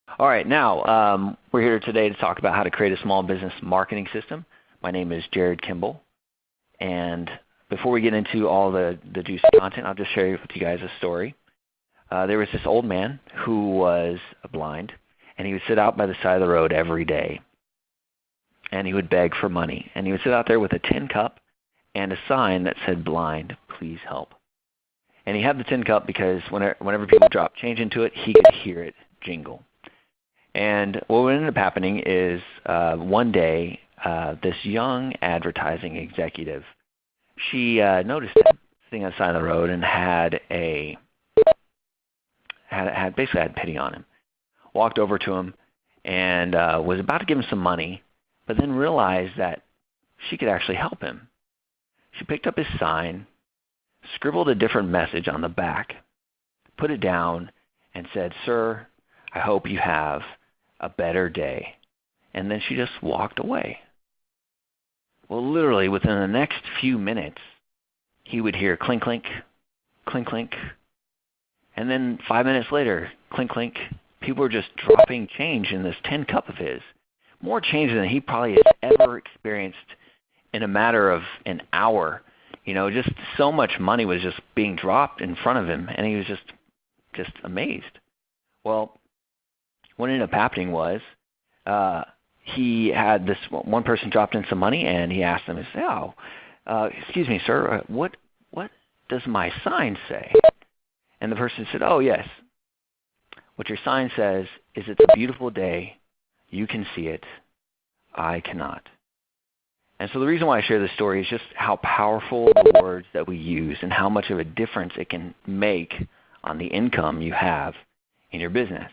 All right, now we're here today to talk about how to create a small business marketing system. My name is Jared Kimball, and before we get into all the juicy content, I'll just share with you guys a story. There was this old man who was blind, and he would sit out by the side of the road every day, and he would beg for money. And he would sit out there with a tin cup and a sign that said, "Blind, please help." And he had the tin cup because whenever people dropped change into it, he could hear it jingle. And what ended up happening is one day, this young advertising executive, she noticed him sitting on the side of the road and had pity on him. Walked over to him and was about to give him some money, but then realized that she could actually help him. She picked up his sign, scribbled a different message on the back, put it down, and said, "Sir, I hope you have a better day." And then she just walked away. Well, literally within the next few minutes, he would hear clink, clink, clink, clink. And then 5 minutes later, clink, clink. People were just dropping change in this tin cup of his. More change than he probably has ever experienced in a matter of an hour. Just so much money was just being dropped in front of him, and he was just amazed. Well, what ended up happening was he had this one person dropped in some money, and he asked them, "Excuse me, sir, what does my sign say?" And the person said, "Oh, yes. What your sign says is it's a beautiful day. You can see it. I cannot." And so the reason why I share this story is just how powerful the words that we use and how much of a difference it can make on the income you have in your business.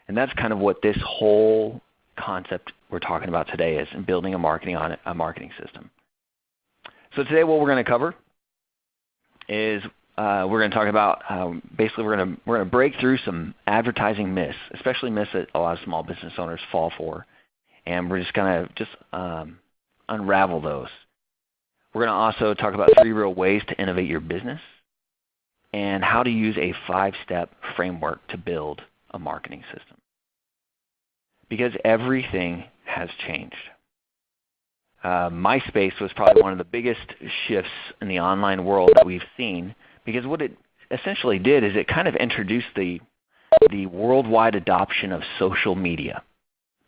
And that's kind of what this whole concept we're talking about today is, in building a marketing system. So today what we're going to cover is we're going to talk about basically we're going to break through some advertising myths, especially myths that a lot of small business owners fall for, and we're just going to unravel those. We're going to also talk about 3 real ways to innovate your business and how to use a 5-step framework to build a marketing system. Because everything has changed. MySpace was probably one of the biggest shifts in the online world that we've seen, because what it essentially did is it kind of introduced the worldwide adoption of social media.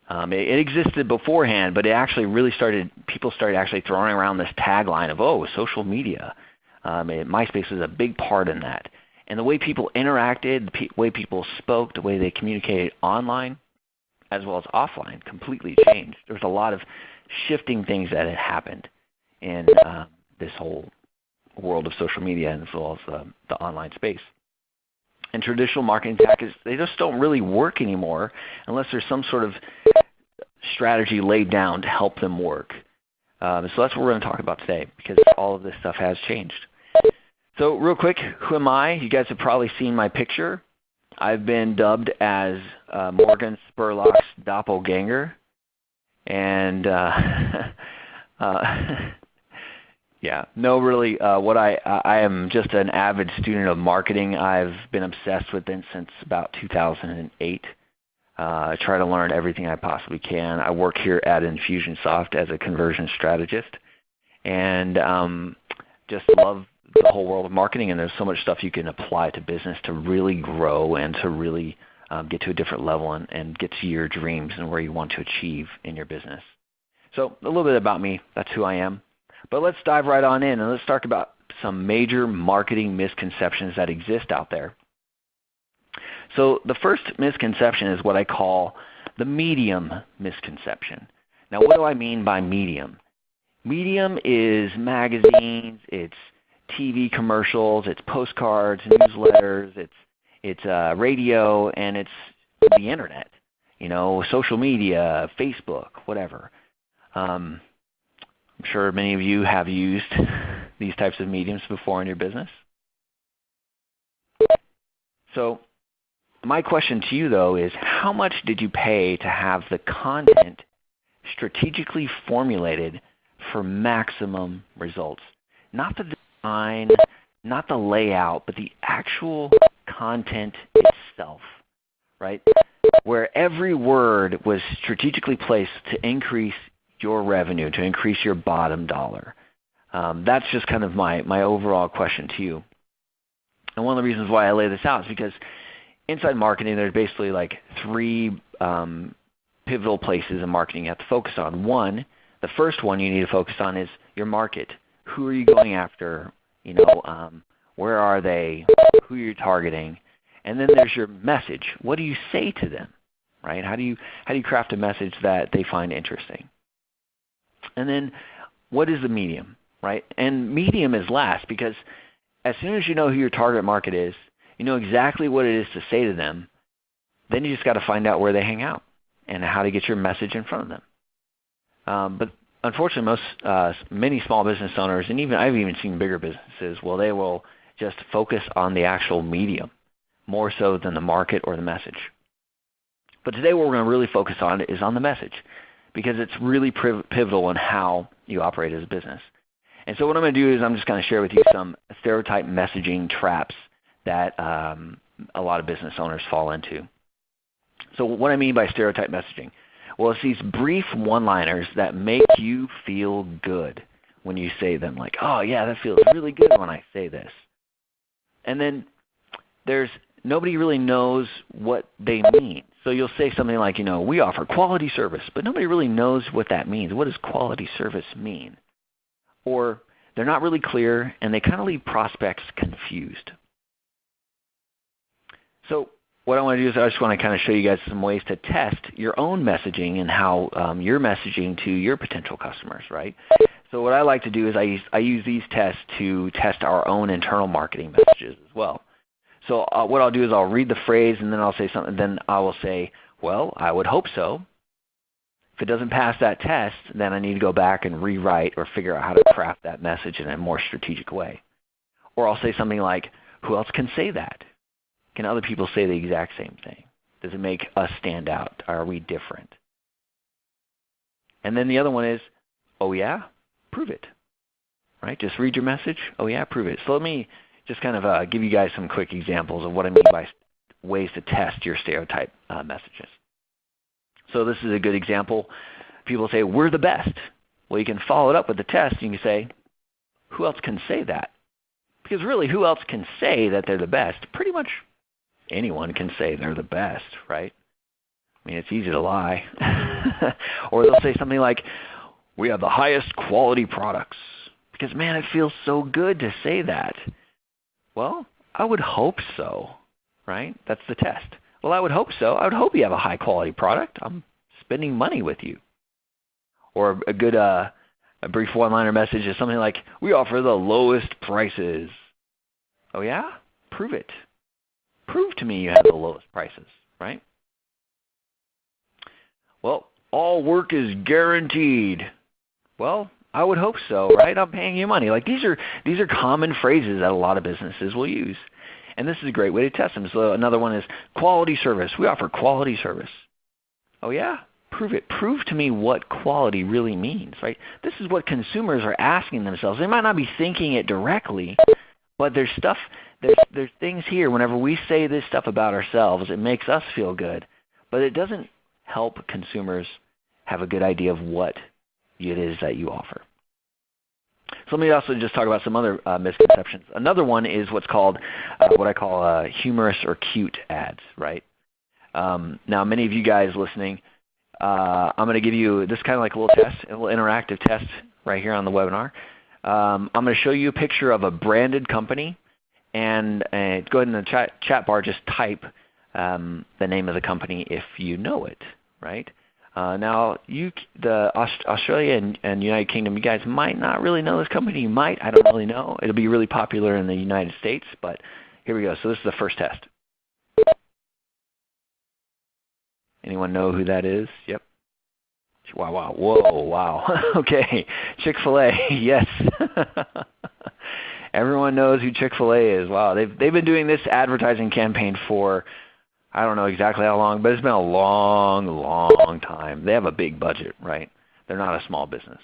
It existed beforehand, but it actually people started actually throwing around this tagline of, social media. MySpace was a big part in that. And the way people interacted, the way people spoke, the way they communicated online, as well as offline, completely changed. There was a lot of shifting things that had happened in this whole world of social media, and as well as the online space. And traditional marketing tactics, they just don't really work anymore unless there's some sort of strategy laid down to help them work. So that's what we're going to talk about today, because all of this stuff has changed. So real quick, who am I? You guys have probably seen my picture. I've been dubbed as Morgan Spurlock's doppelganger. And I am just an avid student of marketing. I've been obsessed with it since about 2008. I try to learn everything I possibly can. I work here at Infusionsoft as a conversion strategist, and just love the whole world of marketing. And there's so much stuff you can apply to business to really grow and to really get to a different level and get to your dreams and where you want to achieve in your business. So a little bit about me. That's who I am. But let's dive right on in, and let's talk about some major marketing misconceptions that exist out there. So the first misconception is what I call the medium misconception. Now, what do I mean by medium? Medium is magazines, it's TV commercials, it's postcards, newsletters, it's radio, and it's the internet, social media, Facebook, whatever. I'm sure many of you have used these types of mediums before in your business. So my question to you, though, is how much did you pay to have the content strategically formulated for maximum results? Not the design, not the layout, but the actual content itself, right? where every word was strategically placed to increase your revenue, to increase your bottom dollar. That's just kind of my overall question to you. And one of the reasons why I lay this out is because inside marketing, there's basically like three pivotal places in marketing you have to focus on. One, the first one you need to focus on is your market. Who are you going after? Where are they? Who are you targeting? And then there's your message. What do you say to them, right? How do you craft a message that they find interesting? And then what is the medium, right? And medium is last, because as soon as you know who your target market is, you know exactly what it is to say to them, then you just got to find out where they hang out and how to get your message in front of them. But unfortunately, many small business owners, and I've even seen bigger businesses, they will just focus on the actual medium more so than the market or the message. But today what we're going to really focus on is on the message, because it's really pivotal in how you operate as a business. And so what I'm going to do is I'm just going to share with you some stereotype messaging traps that a lot of business owners fall into. So what I mean by stereotype messaging, well, it's these brief one-liners that make you feel good when you say them, like, oh, yeah, that feels really good when I say this. And then nobody really knows what they mean. So you'll say something like, we offer quality service, but nobody really knows what that means. What does quality service mean? Or they're not really clear, and they kind of leave prospects confused. So what I want to do is I just want to kind of show you guys some ways to test your own messaging and how you're messaging to your potential customers, right? So what I like to do is I use these tests to test our own internal marketing messages as well. So what I'll do is I'll read the phrase, and then I'll say something. Then I will say, well, I would hope so. If it doesn't pass that test, then I need to go back and rewrite or figure out how to craft that message in a more strategic way. Or I'll say something like, who else can say that? Can other people say the exact same thing? Does it make us stand out? Are we different? And then the other one is, oh yeah, prove it. Right? Just read your message. Oh yeah, prove it. So let me just kind of give you guys some quick examples of what I mean by ways to test your stereotype messages. So this is a good example. People say, we're the best. Well, you can follow it up with the test. You can say, who else can say that? Because really, who else can say that they're the best? Pretty much anyone can say they're the best, right? I mean, it's easy to lie. Or they'll say something like, we have the highest quality products. Because, man, it feels so good to say that. Well, I would hope so, right? That's the test. Well, I would hope so. I would hope you have a high-quality product. I'm spending money with you. Or a good, a brief one-liner message is something like, we offer the lowest prices. Oh, yeah? Prove it. Prove to me you have the lowest prices, right? Well, all work is guaranteed. Well, I would hope so, right? I'm paying you money. Like these are common phrases that a lot of businesses will use. And this is a great way to test them. So another one is quality service. We offer quality service. Oh yeah? Prove it. Prove to me what quality really means, right? This is what consumers are asking themselves. They might not be thinking it directly, but there's things here. Whenever we say this stuff about ourselves, it makes us feel good, but it doesn't help consumers have a good idea of what it is that you offer. So let me also just talk about some other misconceptions. Another one is what's called, what I call humorous or cute ads, right? Now, many of you guys listening, I'm going to give you this kind of like a little test, a little interactive test right here on the webinar. I'm going to show you a picture of a branded company, and go ahead in the chat bar, just type the name of the company if you know it, right? Now, Australia and United Kingdom, you guys might not really know this company. You might. I don't really know. It'll be really popular in the United States, but here we go. So this is the first test. Anyone know who that is? Yep. Wow, wow. Whoa, wow. Okay. Chick-fil-A, yes. Everyone knows who Chick-fil-A is. Wow. They've been doing this advertising campaign for, I don't know exactly how long, but it's been a long, long time. They have a big budget, right? They're not a small business.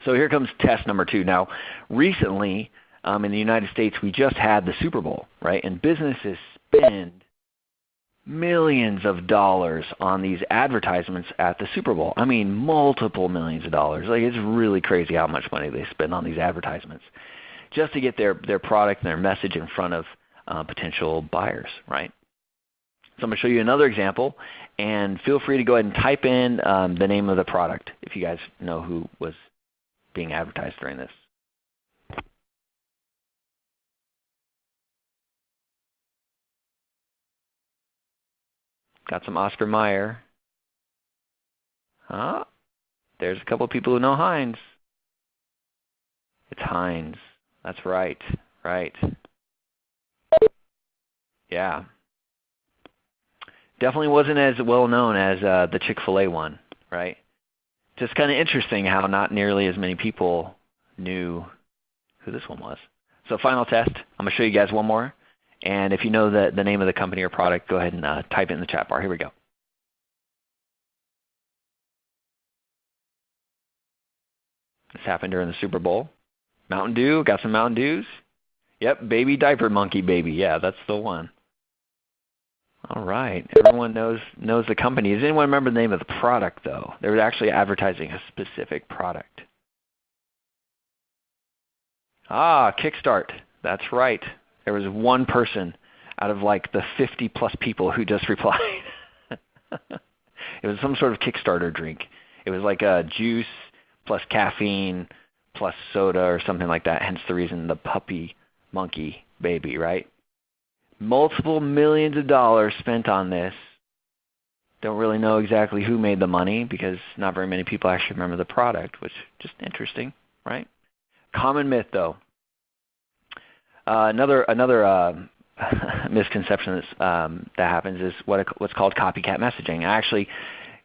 So here comes test number 2. Now, recently in the United States, we just had the Super Bowl, right? And businesses spend millions of dollars on these advertisements at the Super Bowl. I mean, multiple millions of dollars. Like, it's really crazy how much money they spend on these advertisements just to get their product and their message in front of potential buyers, right? So I'm going to show you another example, and feel free to go ahead and type in the name of the product if you guys know who was being advertised during this. Got some Oscar Mayer. There's a couple of people who know Heinz. It's Heinz. That's right. Right. Yeah. Definitely wasn't as well known as the Chick-fil-A one, right? Just kind of interesting how not nearly as many people knew who this one was. So final test. I'm going to show you guys one more. And if you know the name of the company or product, go ahead and type it in the chat bar. Here we go. This happened during the Super Bowl. Mountain Dew. Got some Mountain Dews? Yep, Baby Diaper Monkey Baby. Yeah, that's the one. All right. Everyone knows the company. Does anyone remember the name of the product, though? They were actually advertising a specific product. Kickstart. That's right. There was one person out of like the 50-plus people who just replied. It was some sort of Kickstarter drink. It was like a juice plus caffeine plus soda or something like that, hence the reason the puppy monkey baby, right? Multiple millions of dollars spent on this. Don't really know exactly who made the money because not very many people actually remember the product, which is just interesting, right? Common myth, though. Another misconception that happens is what's called copycat messaging. I actually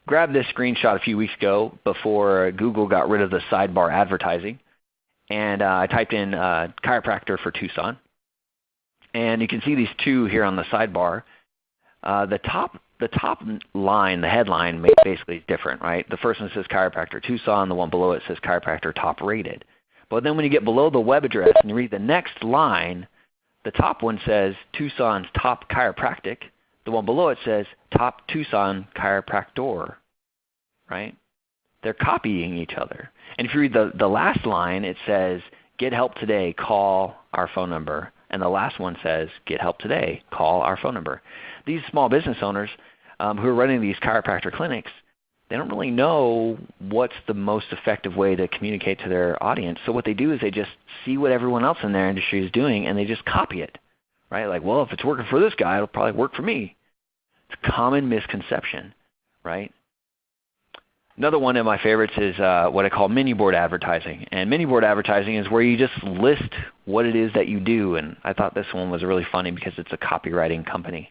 grabbed this screenshot a few weeks ago before Google got rid of the sidebar advertising, and I typed in chiropractor for Tucson, and you can see these two here on the sidebar. The top line, the headline, basically is different, right? The first one says chiropractor Tucson, the one below it says chiropractor top rated. But then when you get below the web address and you read the next line, the top one says Tucson's top chiropractic. The one below it says top Tucson chiropractor, right? They're copying each other. And if you read the last line, it says get help today, call our phone number. And the last one says get help today, call our phone number. These small business owners who are running these chiropractor clinics, they don't really know what's the most effective way to communicate to their audience. So what they do is they just see what everyone else in their industry is doing, and they just copy it, right? Like, well, if it's working for this guy, it'll probably work for me. It's a common misconception, right? Another one of my favorites is what I call mini board advertising. And mini board advertising is where you just list what it is that you do. And I thought this one was really funny because it's a copywriting company.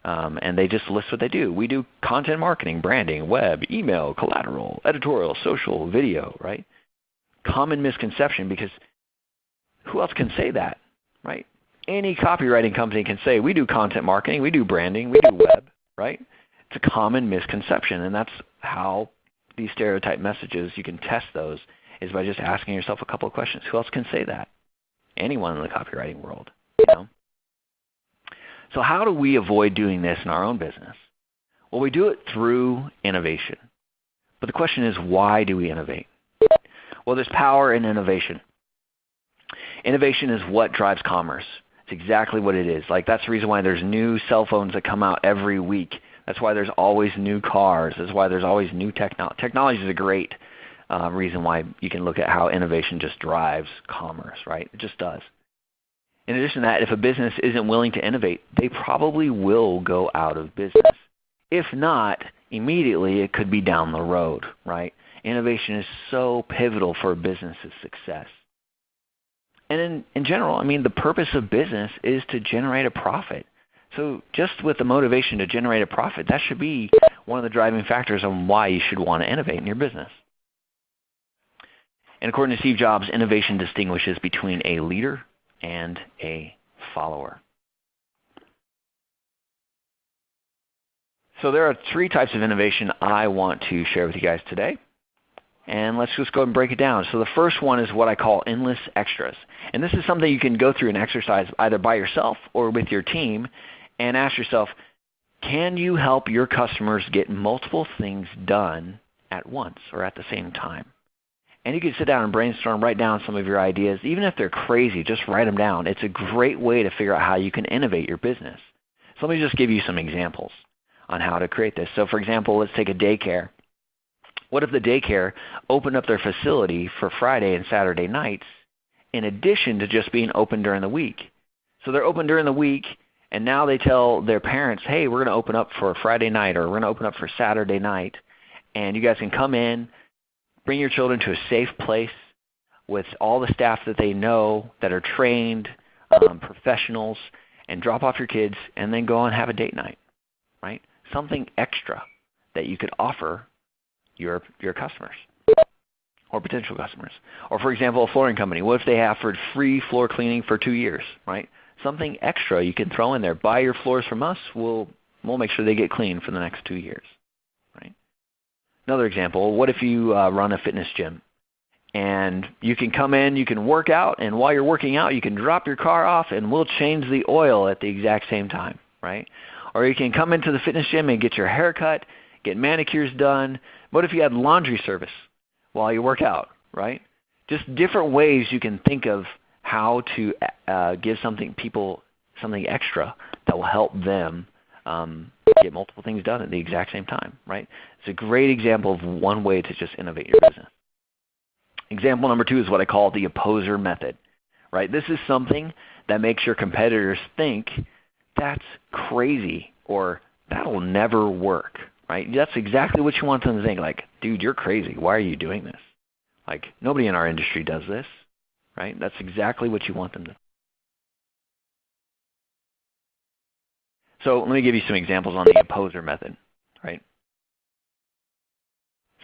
And they just list what they do. We do content marketing, branding, web, email, collateral, editorial, social, video, right? Common misconception because who else can say that, right? Any copywriting company can say, we do content marketing, we do branding, we do web, right? It's a common misconception, and that's how these stereotype messages, you can test those, is by just asking yourself a couple of questions. Who else can say that? Anyone in the copywriting world, you know? So how do we avoid doing this in our own business? Well, we do it through innovation. But the question is, why do we innovate? Well, there's power in innovation. Innovation is what drives commerce. It's exactly what it is. Like, that's the reason why there's new cell phones that come out every week. That's why there's always new cars. That's why there's always new technology. Technology is a great reason why you can look at how innovation just drives commerce, right? It just does. In addition to that, if a business isn't willing to innovate, they probably will go out of business. If not, immediately it could be down the road, right? Innovation is so pivotal for a business's success. And in general, I mean, the purpose of business is to generate a profit. So just with the motivation to generate a profit, that should be one of the driving factors on why you should want to innovate in your business. And according to Steve Jobs, innovation distinguishes between a leader and a follower. So there are three types of innovation I want to share with you guys today. And let's just go ahead and break it down. So the first one is what I call endless extras. And this is something you can go through an exercise either by yourself or with your team and ask yourself, Can you help your customers get multiple things done at once or at the same time? And you can sit down and brainstorm, write down some of your ideas. Even if they're crazy, just write them down. It's a great way to figure out how you can innovate your business. So let me just give you some examples on how to create this. So for example, let's take a daycare. What if the daycare opened up their facility for Friday and Saturday nights in addition to just being open during the week? So they're open during the week, and now they tell their parents, hey, we're going to open up for Friday night, or we're going to open up for Saturday night, and you guys can come in, bring your children to a safe place with all the staff that they know that are trained professionals, and drop off your kids and then go and have a date night, right? Something extra that you could offer your customers or potential customers. Or for example, a flooring company. What if they offered free floor cleaning for 2 years, right? Something extra you can throw in there. Buy your floors from us. We'll make sure they get clean for the next 2 years, right? Another example, what if you run a fitness gym and you can come in, you can work out, and while you're working out, you can drop your car off and we'll change the oil at the exact same time, right? Or you can come into the fitness gym and get your hair cut, get manicures done. What if you had laundry service while you work out, right? Just different ways you can think of how to give people something extra that will help them get multiple things done at the exact same time, right? It's a great example of one way to just innovate your business. Example number 2 is what I call the opposer method, right? This is something that makes your competitors think that's crazy or that'll never work, right? That's exactly what you want them to think, like, dude, you're crazy. Why are you doing this? Like, nobody in our industry does this, right? That's exactly what you want them to. So let me give you some examples on the opposer method, right?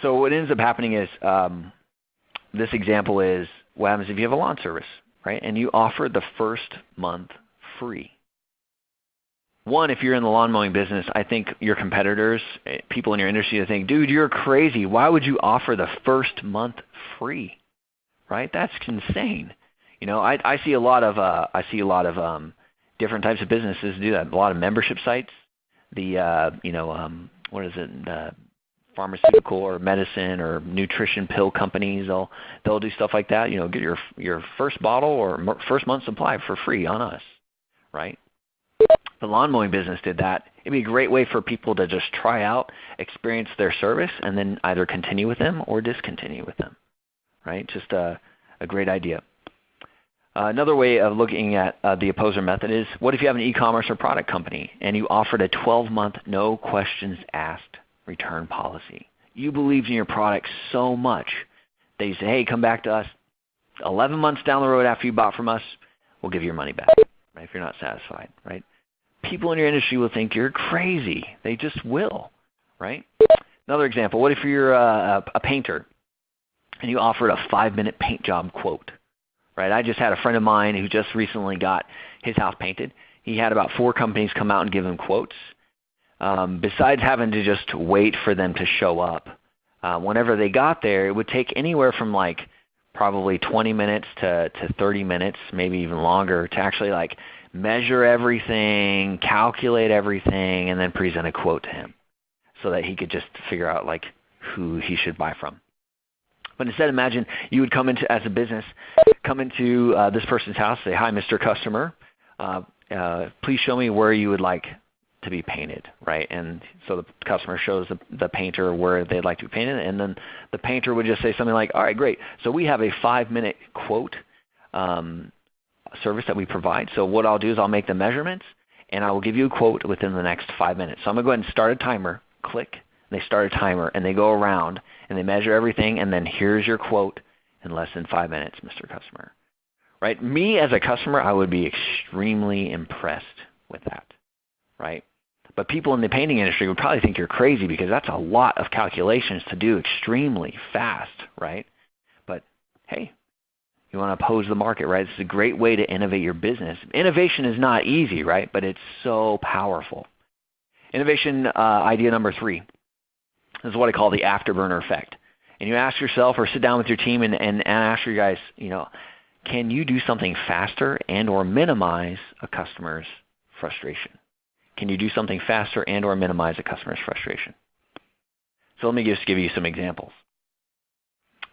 So what ends up happening is this example is what happens if you have a lawn service, right? And you offer the first month free. One, if you're in the lawn mowing business, I think your competitors, people in your industry, they think, dude, you're crazy. Why would you offer the first month free, right? That's insane. You know, I see a lot of different types of businesses do that. A lot of membership sites, pharmaceutical or medicine or nutrition pill companies, they'll do stuff like that. You know, get your first bottle or first month supply for free on us, right? The lawn mowing business did that. It'd be a great way for people to just try out, experience their service, and then either continue with them or discontinue with them, right? Just a great idea. Another way of looking at the opposer method is, what if you have an e-commerce or product company and you offered a 12-month no questions asked return policy? You believed in your product so much that you say, hey, come back to us 11 months down the road after you bought from us, we'll give you your money back, right, if you're not satisfied, right? People in your industry will think you're crazy. They just will, right? Another example, what if you're a painter and you offered a 5-minute paint job quote, right? I just had a friend of mine who just recently got his house painted. He had about 4 companies come out and give him quotes. Besides having to just wait for them to show up, whenever they got there, it would take anywhere from like probably 20 minutes to 30 minutes, maybe even longer, to actually like measure everything, calculate everything, and then present a quote to him so that he could just figure out like who he should buy from. But instead, imagine you would come into, as a business, come into this person's house, say, hi, Mr. Customer, please show me where you would like to be painted, right? And so the customer shows the painter where they'd like to be painted, and then the painter would just say something like, all right, great. So we have a 5-minute quote service that we provide. So what I'll do is I'll make the measurements, and I will give you a quote within the next 5 minutes. So I'm going to go ahead and start a timer, click, and they start a timer, and they go around, and they measure everything, and then here's your quote in less than 5 minutes, Mr. Customer. Right? Me as a customer, I would be extremely impressed with that, right? But people in the painting industry would probably think you're crazy because that's a lot of calculations to do extremely fast, right? But hey, you want to oppose the market, right? It's a great way to innovate your business. Innovation is not easy, right? But it's so powerful. Innovation idea number 3 is what I call the afterburner effect. And you ask yourself or sit down with your team and ask your guys, you know, can you do something faster and or minimize a customer's frustration? Can you do something faster and or minimize a customer's frustration? So let me just give you some examples.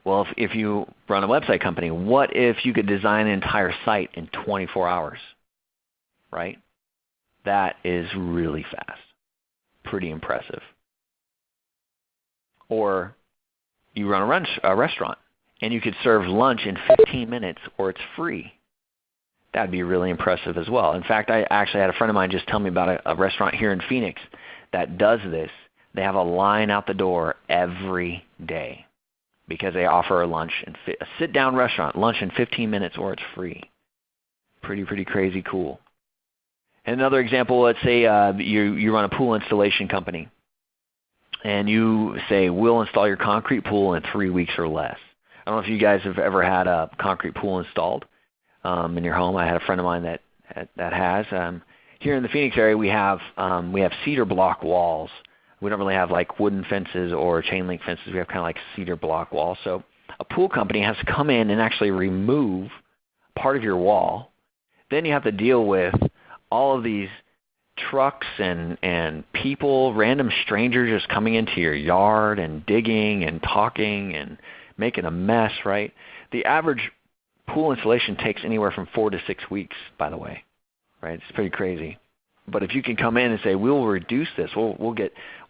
Well, if you run a website company, what if you could design an entire site in 24 hours, right? That is really fast, pretty impressive. Or you run a restaurant, and you could serve lunch in 15 minutes, or it's free. That would be really impressive as well. In fact, I actually had a friend of mine just tell me about a restaurant here in Phoenix that does this. They have a line out the door every day because they offer a sit-down restaurant, lunch in 15 minutes, or it's free. Pretty crazy cool. And another example, let's say you run a pool installation company, and you say, we'll install your concrete pool in 3 weeks or less. I don't know if you guys have ever had a concrete pool installed in your home. I had a friend of mine that has. Here in the Phoenix area, we have cedar block walls. We don't really have like wooden fences or chain link fences. We have kind of like cedar block walls. So a pool company has to come in and actually remove part of your wall. Then you have to deal with all of these trucks and people, random strangers just coming into your yard and digging and talking and making a mess, right? The average pool installation takes anywhere from 4 to 6 weeks, by the way, right? It's pretty crazy. But if you can come in and say, we'll reduce this, we'll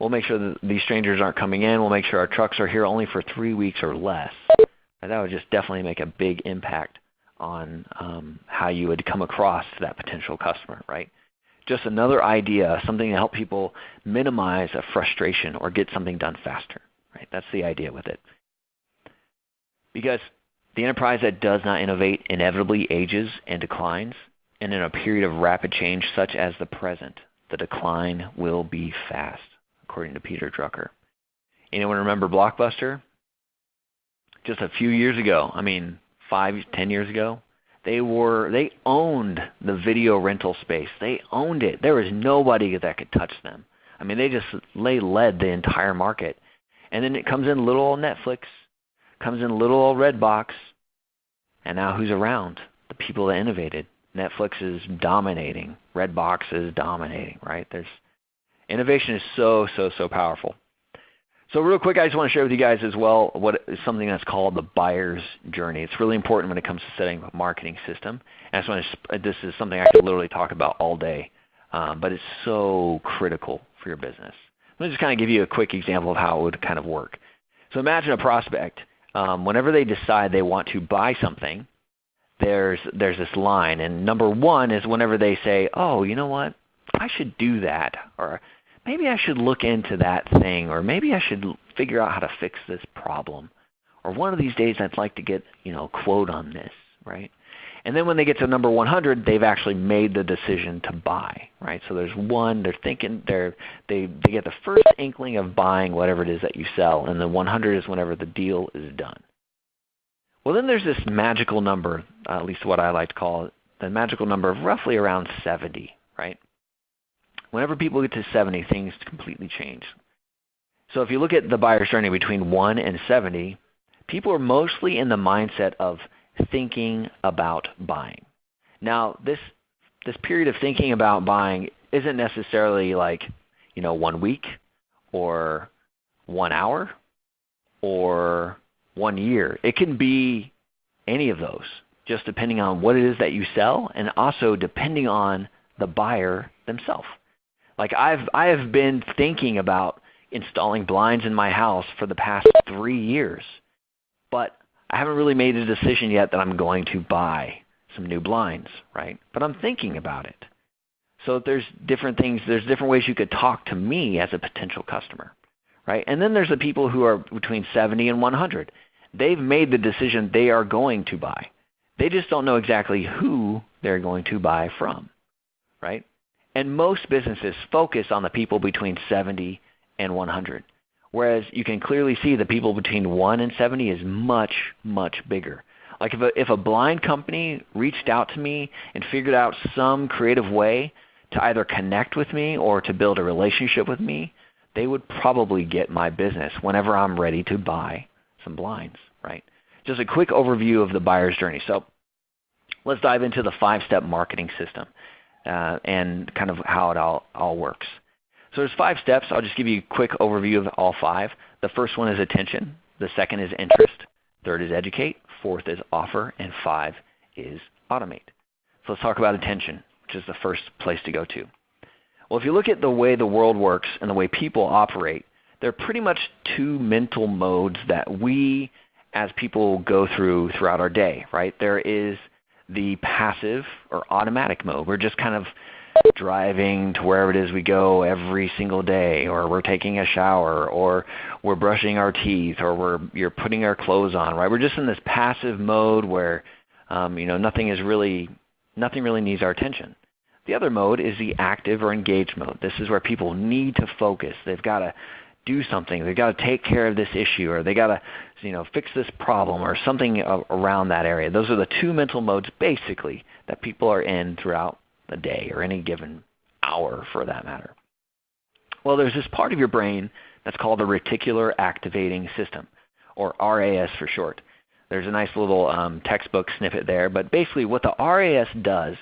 make sure that these strangers aren't coming in, we'll make sure our trucks are here only for 3 weeks or less, and that would just definitely make a big impact on how you would come across to that potential customer, right? Just another idea, something to help people minimize a frustration or get something done faster, right? That's the idea with it. Because the enterprise that does not innovate inevitably ages and declines, and in a period of rapid change such as the present, the decline will be fast, according to Peter Drucker. Anyone remember Blockbuster? Just a few years ago, 5-10 years ago, they owned the video rental space. They owned it. There was nobody that could touch them. They led the entire market. And then it comes in little old Netflix, comes in little old Redbox, and now who's around? The people that innovated. Netflix is dominating. Redbox is dominating, right? Innovation is so powerful. So real quick, I just want to share with you guys as well what is something that's called the buyer's journey. It's really important when it comes to setting up a marketing system. And this is something I could literally talk about all day, but it's so critical for your business. Let me just kind of give you a quick example of how it would kind of work. So imagine a prospect. Whenever they decide they want to buy something, there's this line, and number one is whenever they say, oh, you know what, I should do that, or maybe I should look into that thing, or maybe I should figure out how to fix this problem, or one of these days I'd like to get a quote on this, right? And then when they get to number 100, they've actually made the decision to buy, right? So there's one, they're thinking, they get the first inkling of buying whatever it is that you sell, and the 100 is whenever the deal is done. Well, then there's this magical number, at least what I like to call it, the magical number of roughly around 70, right? Whenever people get to 70, things completely change. So if you look at the buyer's journey between 1 and 70, people are mostly in the mindset of thinking about buying. Now, this period of thinking about buying isn't necessarily like, 1 week or 1 hour or 1 year. It can be any of those, just depending on what it is that you sell and also depending on the buyer themselves. Like I have been thinking about installing blinds in my house for the past 3 years, but I haven't really made a decision yet that I'm going to buy some new blinds, right? But I'm thinking about it. So there's different things, there's different ways you could talk to me as a potential customer, right? And then there's the people who are between 70 and 100. They've made the decision they are going to buy. They just don't know exactly who they're going to buy from, right? And most businesses focus on the people between 70 and 100, whereas you can clearly see the people between 1 and 70 is much, much bigger. Like if a blind company reached out to me and figured out some creative way to either connect with me or to build a relationship with me, they would probably get my business whenever I'm ready to buy some blinds, right? Just a quick overview of the buyer's journey. So let's dive into the 5-step marketing system. and kind of how it all works. So there's 5 steps. I'll just give you a quick overview of all 5. The first one is attention. The second is interest. Third is educate. Fourth is offer. And 5 is automate. So let's talk about attention, which is the first place to go to. Well, if you look at the way the world works and the way people operate, there are pretty much 2 mental modes that we as people go throughout our day, right? There is the passive or automatic mode. We're just kind of driving to wherever it is we go every single day, or we're taking a shower, or we're brushing our teeth, or you're putting our clothes on, right? We're just in this passive mode where nothing really needs our attention. The other mode is the active or engaged mode. This is where people need to focus. They've got to do something. They've got to take care of this issue, or they got to fix this problem, or something around that area. Those are the 2 mental modes basically that people are in throughout the day, or any given hour for that matter. Well, there's this part of your brain that's called the reticular activating system, or RAS for short. There's a nice little textbook snippet there, but basically what the RAS does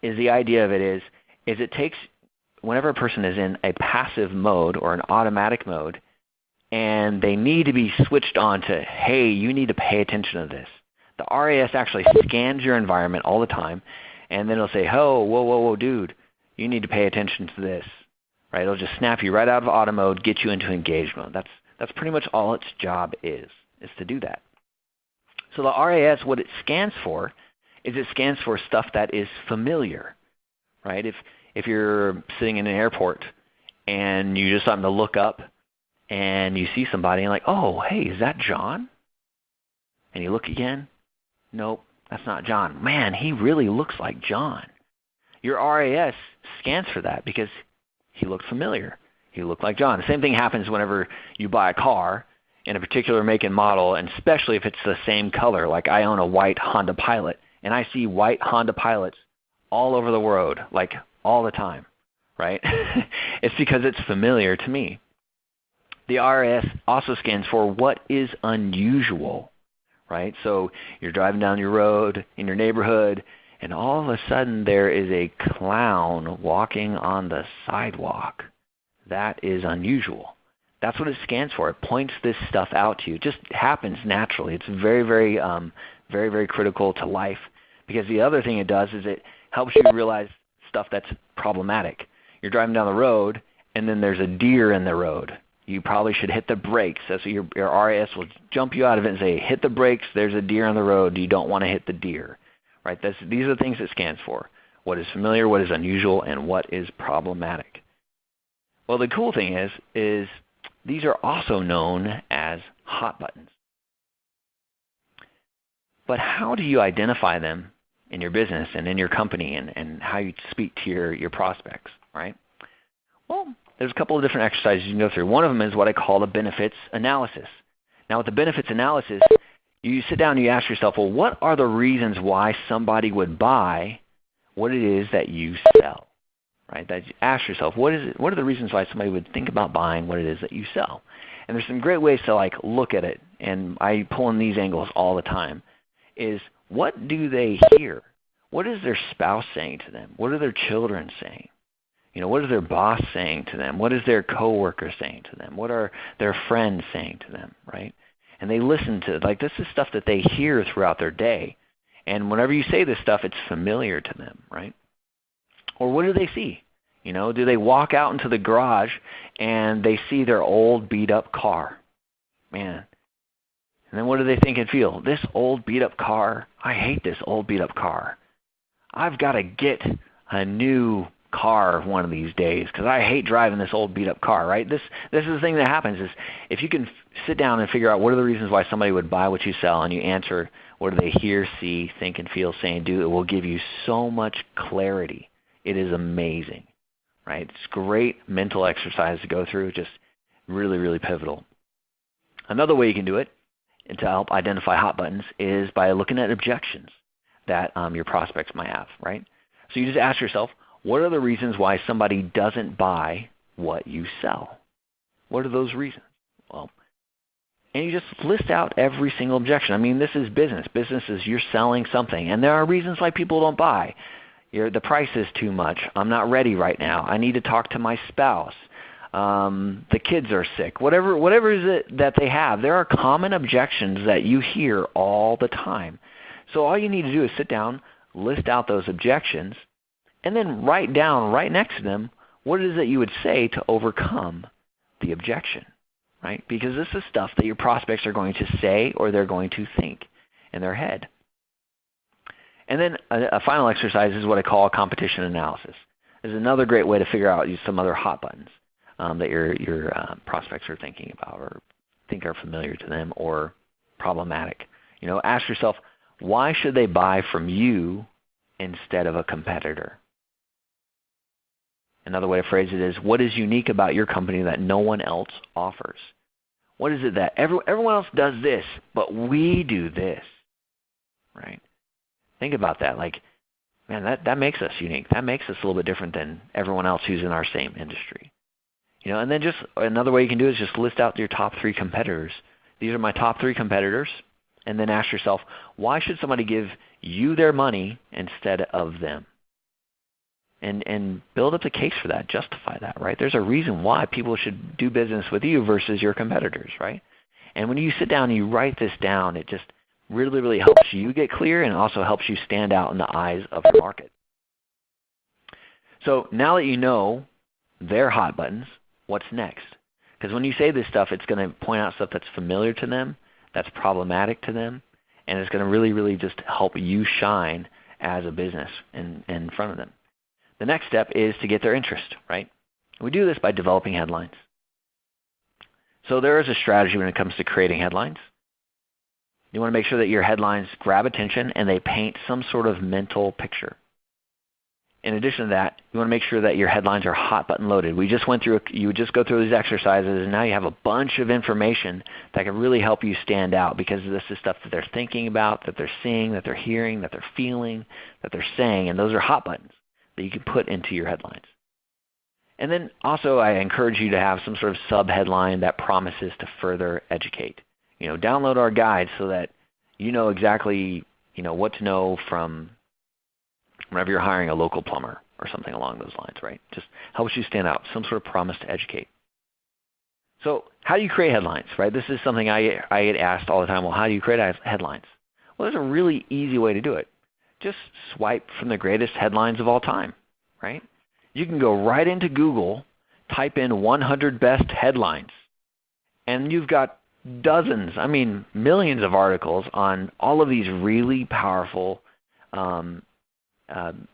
is, the idea of it is it takes, whenever a person is in a passive mode or an automatic mode, and they need to be switched on to, hey, you need to pay attention to this. The RAS actually scans your environment all the time, and then it'll say, oh, whoa, dude, you need to pay attention to this. Right? It'll just snap you right out of auto mode, get you into engaged mode. That's pretty much all its job is to do that. So the RAS, what it scans for, is it scans for stuff that is familiar. Right? If you're sitting in an airport and you just happen to look up and you see somebody and like, oh, hey, is that John? And you look again, nope, that's not John. Man, he really looks like John. Your RAS scans for that because he looked familiar. He looked like John. The same thing happens whenever you buy a car in a particular make and model, and especially if it's the same color. Like I own a white Honda Pilot, and I see white Honda Pilots all over the road, like all the time, right? It's because it's familiar to me. The RAS also scans for what is unusual, right? So you're driving down your road in your neighborhood, and all of a sudden there is a clown walking on the sidewalk. That is unusual. That's what it scans for. It points this stuff out to you. It just happens naturally. It's very, very critical to life, because the other thing it does is it helps you realize stuff that's problematic. You're driving down the road, and then there's a deer in the road. You probably should hit the brakes. So your RAS will jump you out of it and say, hit the brakes, there's a deer on the road, you don't want to hit the deer. Right? These are the things it scans for. What is familiar, what is unusual, and what is problematic. Well, the cool thing is these are also known as hot buttons. But how do you identify them in your business and in your company, and how you speak to your prospects, right? Well, there's a couple of different exercises you can go through. One of them is what I call the benefits analysis. Now, with the benefits analysis, you sit down and you ask yourself, well, what are the reasons why somebody would buy what it is that you sell? Right? That you ask yourself, what are the reasons why somebody would think about buying what it is that you sell? And there's some great ways to look at it, and I pull in these angles all the time, is what do they hear? What is their spouse saying to them? What are their children saying? What is their boss saying to them? What is their coworker saying to them? What are their friends saying to them, right? And they listen to, this is stuff that they hear throughout their day. And whenever you say this stuff, it's familiar to them, right? Or what do they see? Do they walk out into the garage and they see their old beat-up car? Man. And then what do they think and feel? This old beat-up car, I hate this old beat-up car. I've got to get a new car one of these days because I hate driving this old beat-up car, right? This is the thing that happens is if you can sit down and figure out what are the reasons why somebody would buy what you sell, and you answer what do they hear, see, think, and feel, say, and do, it will give you so much clarity. It is amazing, right? It's great mental exercise to go through, just really, really pivotal. Another way you can do it and to help identify hot buttons is by looking at objections that your prospects might have, right? So you just ask yourself, what are the reasons why somebody doesn't buy what you sell? What are those reasons? Well, and you just list out every single objection. I mean, this is business. Business is you're selling something, and there are reasons why people don't buy. The price is too much. I'm not ready right now. I need to talk to my spouse. The kids are sick. Whatever is it that they have, there are common objections that you hear all the time. So all you need to do is sit down, list out those objections, and then write down right next to them what it is that you would say to overcome the objection, right? Because this is stuff that your prospects are going to say or they're going to think in their head. And then a final exercise is what I call competition analysis. This is another great way to figure out some other hot buttons that your prospects are thinking about or think are familiar to them or problematic. Ask yourself, why should they buy from you instead of a competitor? Another way to phrase it is, what is unique about your company that no one else offers? What is it that everyone else does this, but we do this, right? Think about that. Like, man, that makes us unique. That makes us a little bit different than everyone else who's in our same industry. And then just another way you can do it is just list out your top 3 competitors. These are my top 3 competitors. And then ask yourself, why should somebody give you their money instead of them? And build up the case for that. Justify that, right? There's a reason why people should do business with you versus your competitors, right? And when you sit down and you write this down, it just really, really helps you get clear and also helps you stand out in the eyes of your market. So now that you know their hot buttons, what's next? Because when you say this stuff, it's going to point out stuff that's familiar to them, that's problematic to them, and it's going to really, really just help you shine as a business in front of them. The next step is to get their interest, right? We do this by developing headlines. So there is a strategy when it comes to creating headlines. You want to make sure that your headlines grab attention and they paint some sort of mental picture. In addition to that, you want to make sure that your headlines are hot button loaded. You would just go through these exercises, and now you have a bunch of information that can really help you stand out because this is stuff that they're thinking about, that they're seeing, that they're hearing, that they're feeling, that they're saying, and those are hot buttons that you can put into your headlines. And then also I encourage you to have some sort of sub-headline that promises to further educate. Download our guide so that you know exactly what to know from whenever you're hiring a local plumber or something along those lines, right? Just helps you stand out, some sort of promise to educate. So how do you create headlines, right? This is something I get asked all the time. Well, how do you create headlines? Well, there's a really easy way to do it. Just swipe from the greatest headlines of all time, right? You can go right into Google, type in 100 best headlines, and you've got dozens, millions of articles on all of these really powerful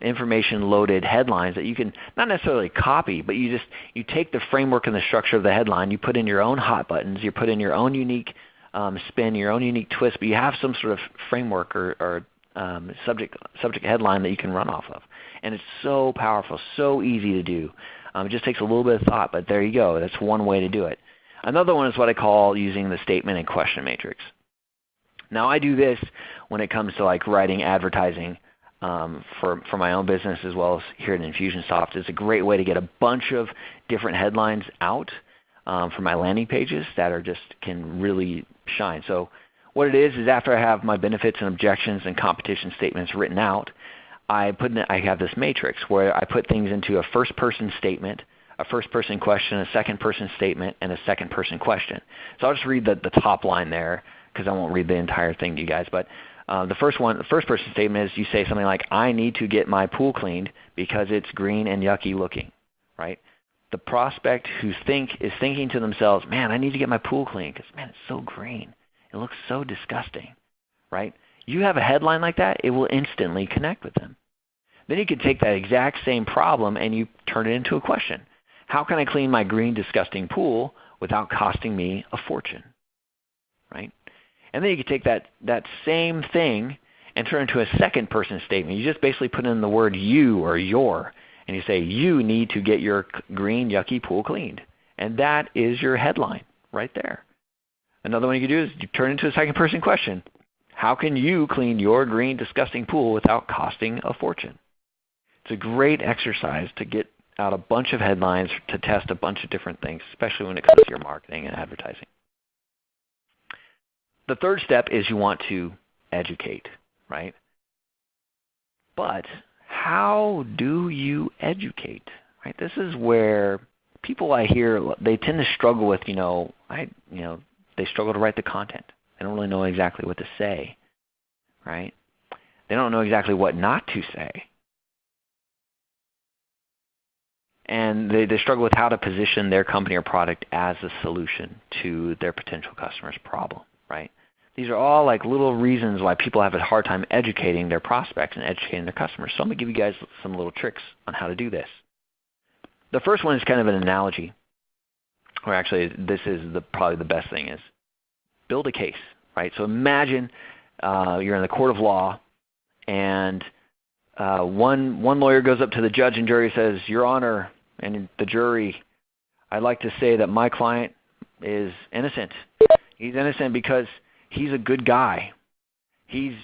information-loaded headlines that you can not necessarily copy, but you take the framework and the structure of the headline, you put in your own hot buttons, you put in your own unique spin, your own unique twist, but you have some sort of framework or subject headline that you can run off of. And it's so powerful, so easy to do. It just takes a little bit of thought, but there you go. That's one way to do it. Another one is what I call using the statement and question matrix. Now I do this when it comes to writing advertising for my own business as well as here at Infusionsoft. It's a great way to get a bunch of different headlines out for my landing pages that can really shine. So what it is after I have my benefits and objections and competition statements written out, I have this matrix where I put things into a first-person statement, a first-person question, a second-person statement, and a second-person question. So I'll just read the top line there because I won't read the entire thing to you guys. But the first-person statement is you say something like, I need to get my pool cleaned because it's green and yucky looking, right? The prospect is thinking to themselves, man, I need to get my pool cleaned because, man, it's so green. It looks so disgusting, right? You have a headline like that, it will instantly connect with them. Then you can take that exact same problem and you turn it into a question. How can I clean my green, disgusting pool without costing me a fortune, right? And then you can take that same thing and turn it into a second-person statement. You just basically put in the word you or your, and you say, you need to get your green, yucky pool cleaned. And that is your headline right there. Another one you can do is you turn it into a second-person question. How can you clean your green, disgusting pool without costing a fortune? It's a great exercise to get out a bunch of headlines to test a bunch of different things, especially when it comes to your marketing and advertising. The third step is you want to educate, right? But how do you educate? Right? This is where people I hear, they tend to struggle with, they struggle to write the content. They don't really know exactly what to say, right? They don't know exactly what not to say. And they struggle with how to position their company or product as a solution to their potential customer's problem, right? These are all like little reasons why people have a hard time educating their prospects and educating their customers. So I'm going to give you guys some little tricks on how to do this. The first one is kind of an analogy, or actually this is probably the best thing, is build a case, right? So imagine you're in the court of law, and one lawyer goes up to the judge and jury and says, "Your Honor," and the jury, "I'd like to say that my client is innocent. He's innocent because he's a good guy. He's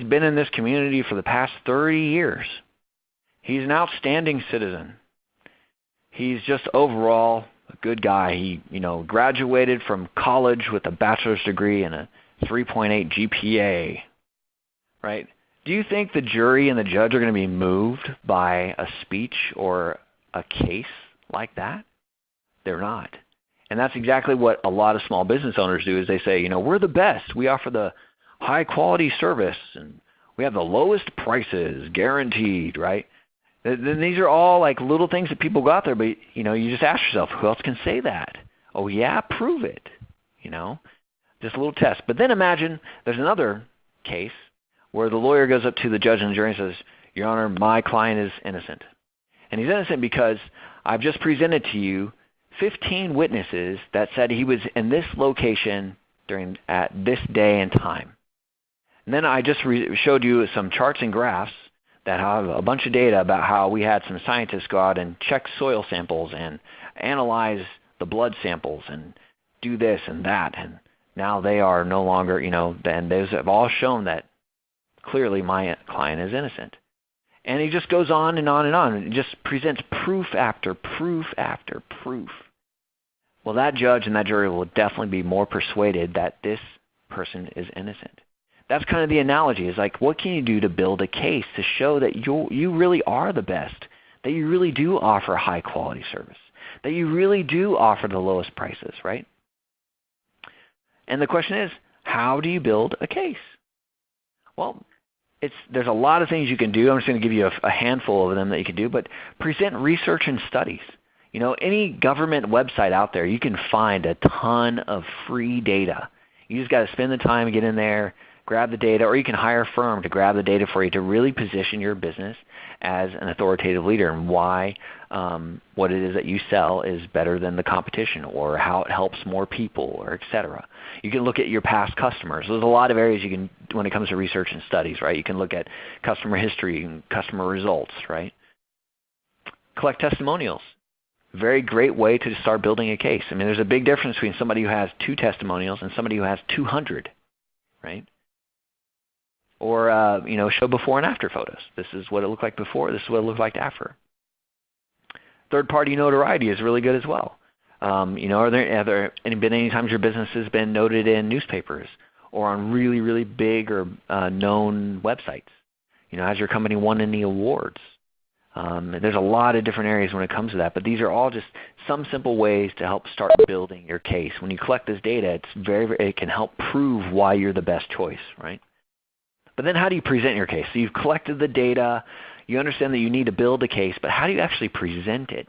been in this community for the past 30 years. He's an outstanding citizen. He's just overall a good guy. He, graduated from college with a bachelor's degree and a 3.8 GPA." Right? Do you think the jury and the judge are going to be moved by a speech or a case like that? They're not. And that's exactly what a lot of small business owners do, is they say, we're the best. We offer the high quality service, and we have the lowest prices guaranteed, right? Then these are all like little things that people go out there, but you just ask yourself, who else can say that? Oh yeah, prove it. Just a little test. But then imagine there's another case where the lawyer goes up to the judge and the jury and says, "Your Honor, my client is innocent. And he's innocent because I've just presented to you 15 witnesses that said he was in this location at this day and time. And then I just showed you some charts and graphs that have a bunch of data about how we had some scientists go out and check soil samples and analyze the blood samples and do this and that. And now they are no longer, and those have all shown that clearly my client is innocent." And he just goes on and on and on. And just presents proof after proof after proof. Well, that judge and that jury will definitely be more persuaded that this person is innocent. That's kind of the analogy. Is like, what can you do to build a case to show that you really are the best, that you really do offer high quality service, that you really do offer the lowest prices, right? And the question is, how do you build a case? Well, there's a lot of things you can do. I'm just going to give you a handful of them that you can do, but present research and studies. Any government website out there, you can find a ton of free data. You just got to spend the time to get in there, grab the data, or you can hire a firm to grab the data for you to really position your business as an authoritative leader and why what it is that you sell is better than the competition, or how it helps more people, or et cetera. You can look at your past customers. There's a lot of areas you can, when it comes to research and studies, right? You can look at customer history and customer results, right? Collect testimonials. Very great way to start building a case. I mean, there's a big difference between somebody who has 2 testimonials and somebody who has 200, right? Or, show before and after photos. This is what it looked like before. This is what it looked like after. Third-party notoriety is really good as well. Have there been any times your business has been noted in newspapers or on really, really big or known websites? Has your company won any awards? There's a lot of different areas when it comes to that, but these are all just some simple ways to help start building your case. When you collect this data, it can help prove why you're the best choice, right? But then how do you present your case? So you've collected the data, you understand that you need to build a case, but how do you actually present it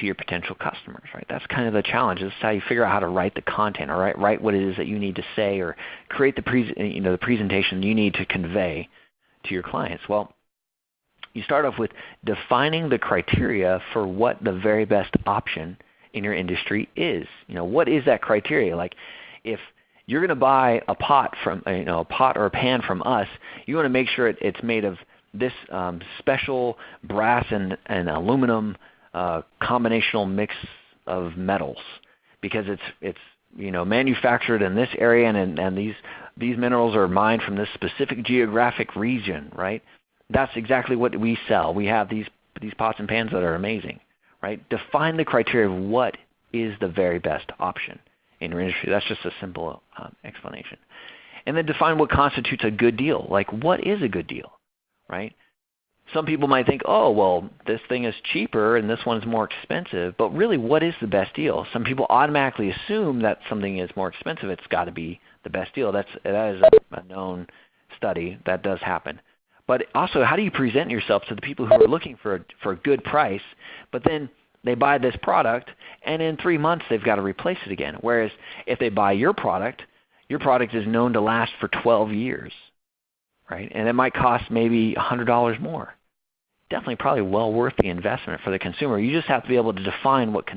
to your potential customers, right? That's kind of the challenge. This is how you figure out how to write the content, or write what it is that you need to say, or create the presentation you need to convey to your clients. Well, you start off with defining the criteria for what the very best option in your industry is. What is that criteria? Like, if you're going to buy a pot a pot or a pan from us, you want to make sure it's made of this special brass and aluminum combinational mix of metals, because it's manufactured in this area, and these minerals are mined from this specific geographic region, right? That's exactly what we sell. We have these pots and pans that are amazing, right? Define the criteria of what is the very best option in your industry. That's just a simple explanation. And then define what constitutes a good deal. Like, what is a good deal, right? Some people might think, oh, well, this thing is cheaper and this one's more expensive. But really, what is the best deal? Some people automatically assume that something is more expensive. It's got to be the best deal. That is a known study. That does happen. But also, how do you present yourself to the people who are looking for a good price, but then they buy this product, and in 3 months they've got to replace it again? Whereas if they buy your product is known to last for 12 years, right? And it might cost maybe $100 more. Definitely probably well worth the investment for the consumer. You just have to be able to define what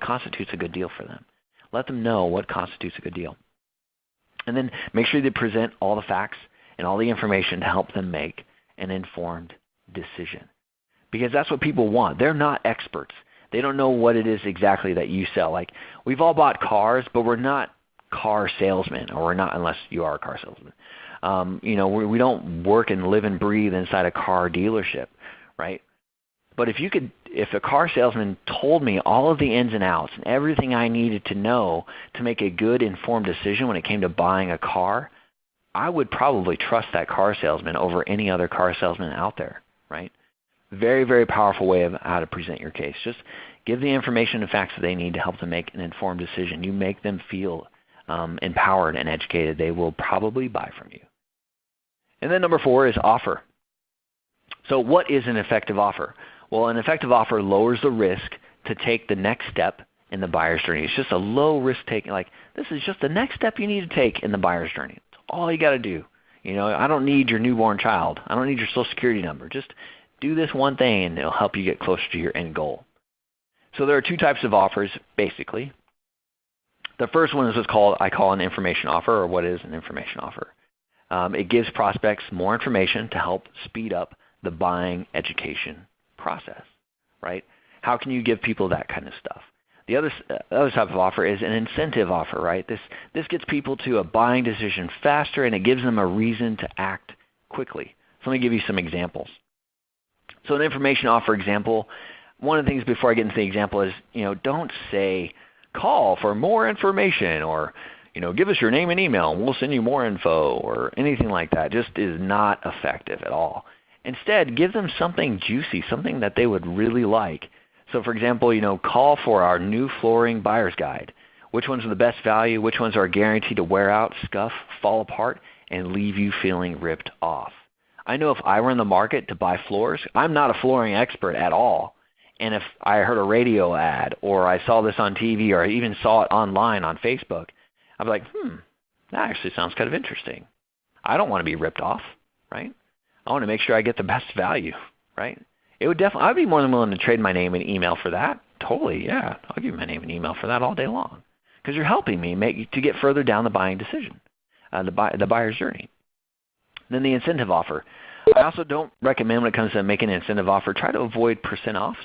constitutes a good deal for them. Let them know what constitutes a good deal. And then make sure they present all the facts and all the information to help them make an informed decision. Because that's what people want. They're not experts. They don't know what it is exactly that you sell. Like, we've all bought cars, but we're not car salesmen, or we're not, unless you are a car salesman. We don't work and live and breathe inside a car dealership, right? But if a car salesman told me all of the ins and outs and everything I needed to know to make a good informed decision when it came to buying a car, I would probably trust that car salesman over any other car salesman out there, right? Very, very powerful way of how to present your case. Just give the information and facts that they need to help them make an informed decision. You make them feel empowered and educated. They will probably buy from you. And then number 4 is offer. So what is an effective offer? Well, an effective offer lowers the risk to take the next step in the buyer's journey. It's just a low risk taking. Like, this is just the next step you need to take in the buyer's journey. It's all you got to do. I don't need your newborn child. I don't need your social security number. Just do this one thing and it'll help you get closer to your end goal. So there are 2 types of offers, basically. The first one is what's I call an information offer, or what is an information offer. It gives prospects more information to help speed up the buying education process, right? How can you give people that kind of stuff? The other type of offer is an incentive offer, right? This gets people to a buying decision faster, and it gives them a reason to act quickly. So let me give you some examples. So an information offer example, one of the things before I get into the example is, don't say, call for more information, or give us your name and email and we'll send you more info, or anything like that. Just is not effective at all. Instead, give them something juicy, something that they would really like. So for example, call for our new flooring buyer's guide. Which ones are the best value? Which ones are guaranteed to wear out, scuff, fall apart, and leave you feeling ripped off? I know if I were in the market to buy floors, I'm not a flooring expert at all. And if I heard a radio ad, or I saw this on TV, or I even saw it online on Facebook, I'd be like, that actually sounds kind of interesting. I don't want to be ripped off, right? I want to make sure I get the best value, right? I'd be more than willing to trade my name and email for that. Totally, yeah. I'll give you my name and email for that all day long, because you're helping me to get further down the buying decision, the buyer's journey. Then the incentive offer. I also don't recommend, when it comes to making an incentive offer, try to avoid percent offs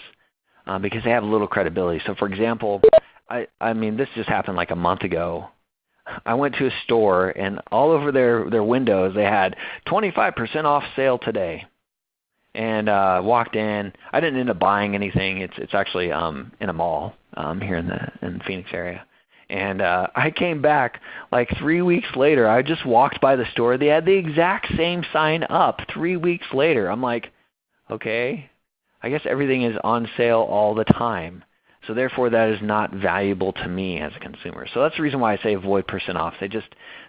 because they have little credibility. So for example, this just happened like a month ago. I went to a store, and all over their windows they had 25% off sale today. And walked in. I didn't end up buying anything. It's actually in a mall here in the Phoenix area. And I came back like 3 weeks later. I just walked by the store. They had the exact same sign up 3 weeks later. I'm like, okay, I guess everything is on sale all the time. So therefore, that is not valuable to me as a consumer. So that's the reason why I say avoid percent offs. They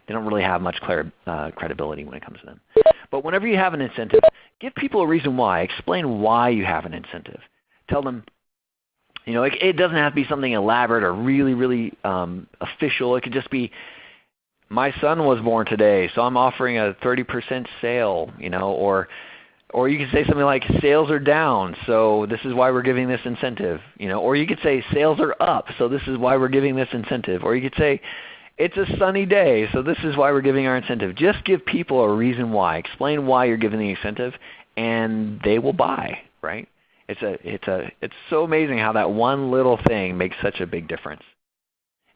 don't really have much credibility when it comes to them. But whenever you have an incentive, give people a reason why. Explain why you have an incentive. Tell them, it doesn't have to be something elaborate or really, really official. It could just be, my son was born today, so I'm offering a 30% sale, or you could say something like, sales are down, so this is why we're giving this incentive. Or you could say, sales are up, so this is why we're giving this incentive. Or you could say, it's a sunny day, so this is why we're giving our incentive. Just give people a reason why. Explain why you're giving the incentive, and they will buy, right? It's so amazing how that one little thing makes such a big difference.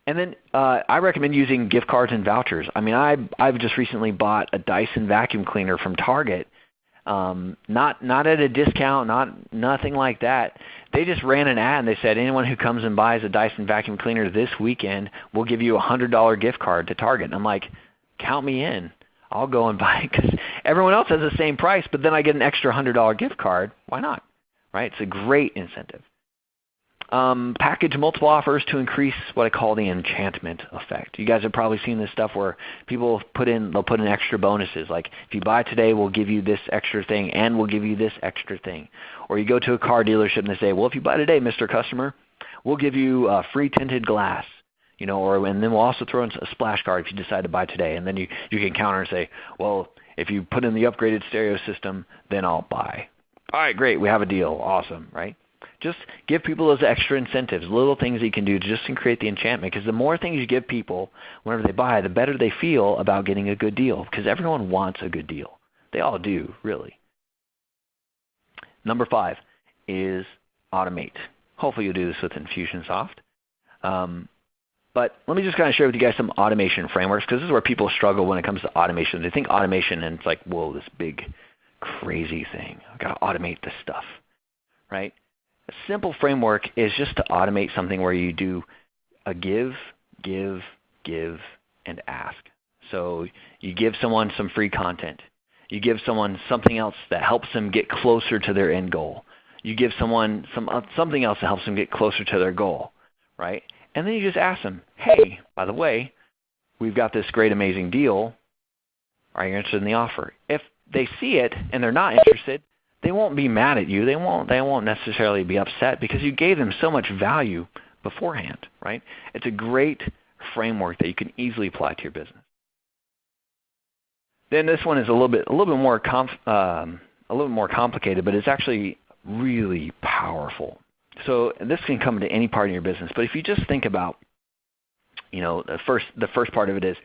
And then I recommend using gift cards and vouchers. I've just recently bought a Dyson vacuum cleaner from Target. Not at a discount, nothing like that. They just ran an ad and they said, anyone who comes and buys a Dyson vacuum cleaner this weekend will give you a $100 gift card to Target. And I'm like, count me in. I'll go and buy it because everyone else has the same price, but then I get an extra $100 gift card. Why not? Right? It's a great incentive. Package multiple offers to increase what I call the enchantment effect. You guys have probably seen this stuff where people they'll put in extra bonuses. Like, if you buy today, we'll give you this extra thing, and we'll give you this extra thing. Or you go to a car dealership and they say, well, if you buy today, Mr. Customer, we'll give you free tinted glass. And then we'll also throw in a splash card if you decide to buy today. And then you can counter and say, well, if you put in the upgraded stereo system, then I'll buy. All right, great. We have a deal. Awesome, right? Just give people those extra incentives, little things that you can do to just create the enchantment. Because the more things you give people whenever they buy, the better they feel about getting a good deal. Because everyone wants a good deal. They all do, really. Number 5 is automate. Hopefully you'll do this with Infusionsoft. But let me just kind of share with you guys some automation frameworks, because this is where people struggle when it comes to automation. They think automation and it's like, whoa, this big crazy thing. I've got to automate this stuff, right? A simple framework is just to automate something where you do a give, and ask. So you give someone some free content. You give someone something else that helps them get closer to their end goal. You give someone something else that helps them get closer to their goal, right? And then you just ask them, hey, by the way, we've got this great, amazing deal. Are you interested in the offer? If they see it and they're not interested, they won't be mad at you. They won't necessarily be upset because you gave them so much value beforehand, right? It's a great framework that you can easily apply to your business. Then this one is a little bit more complicated, but it's actually really powerful. So this can come into any part of your business. But if you just think about, the first part of it is,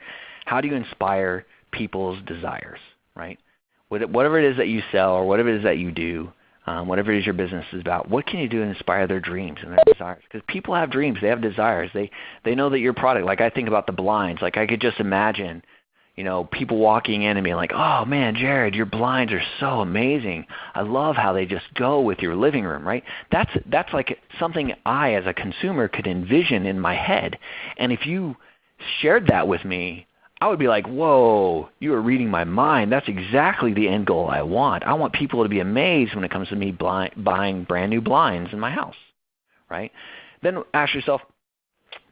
how do you inspire people's desires, right? Whatever it is that you sell or whatever it is that you do, whatever it is your business is about, what can you do to inspire their dreams and their desires? Because people have dreams. They have desires. They know that your product, like I think about the blinds. Like I could just imagine, people walking in and being like, oh, man, Jared, your blinds are so amazing. I love how they just go with your living room, right? That's like something I, as a consumer, could envision in my head. And if you shared that with me, I would be like, whoa, you are reading my mind. That's exactly the end goal I want. I want people to be amazed when it comes to me buying brand new blinds in my house, right? Then ask yourself,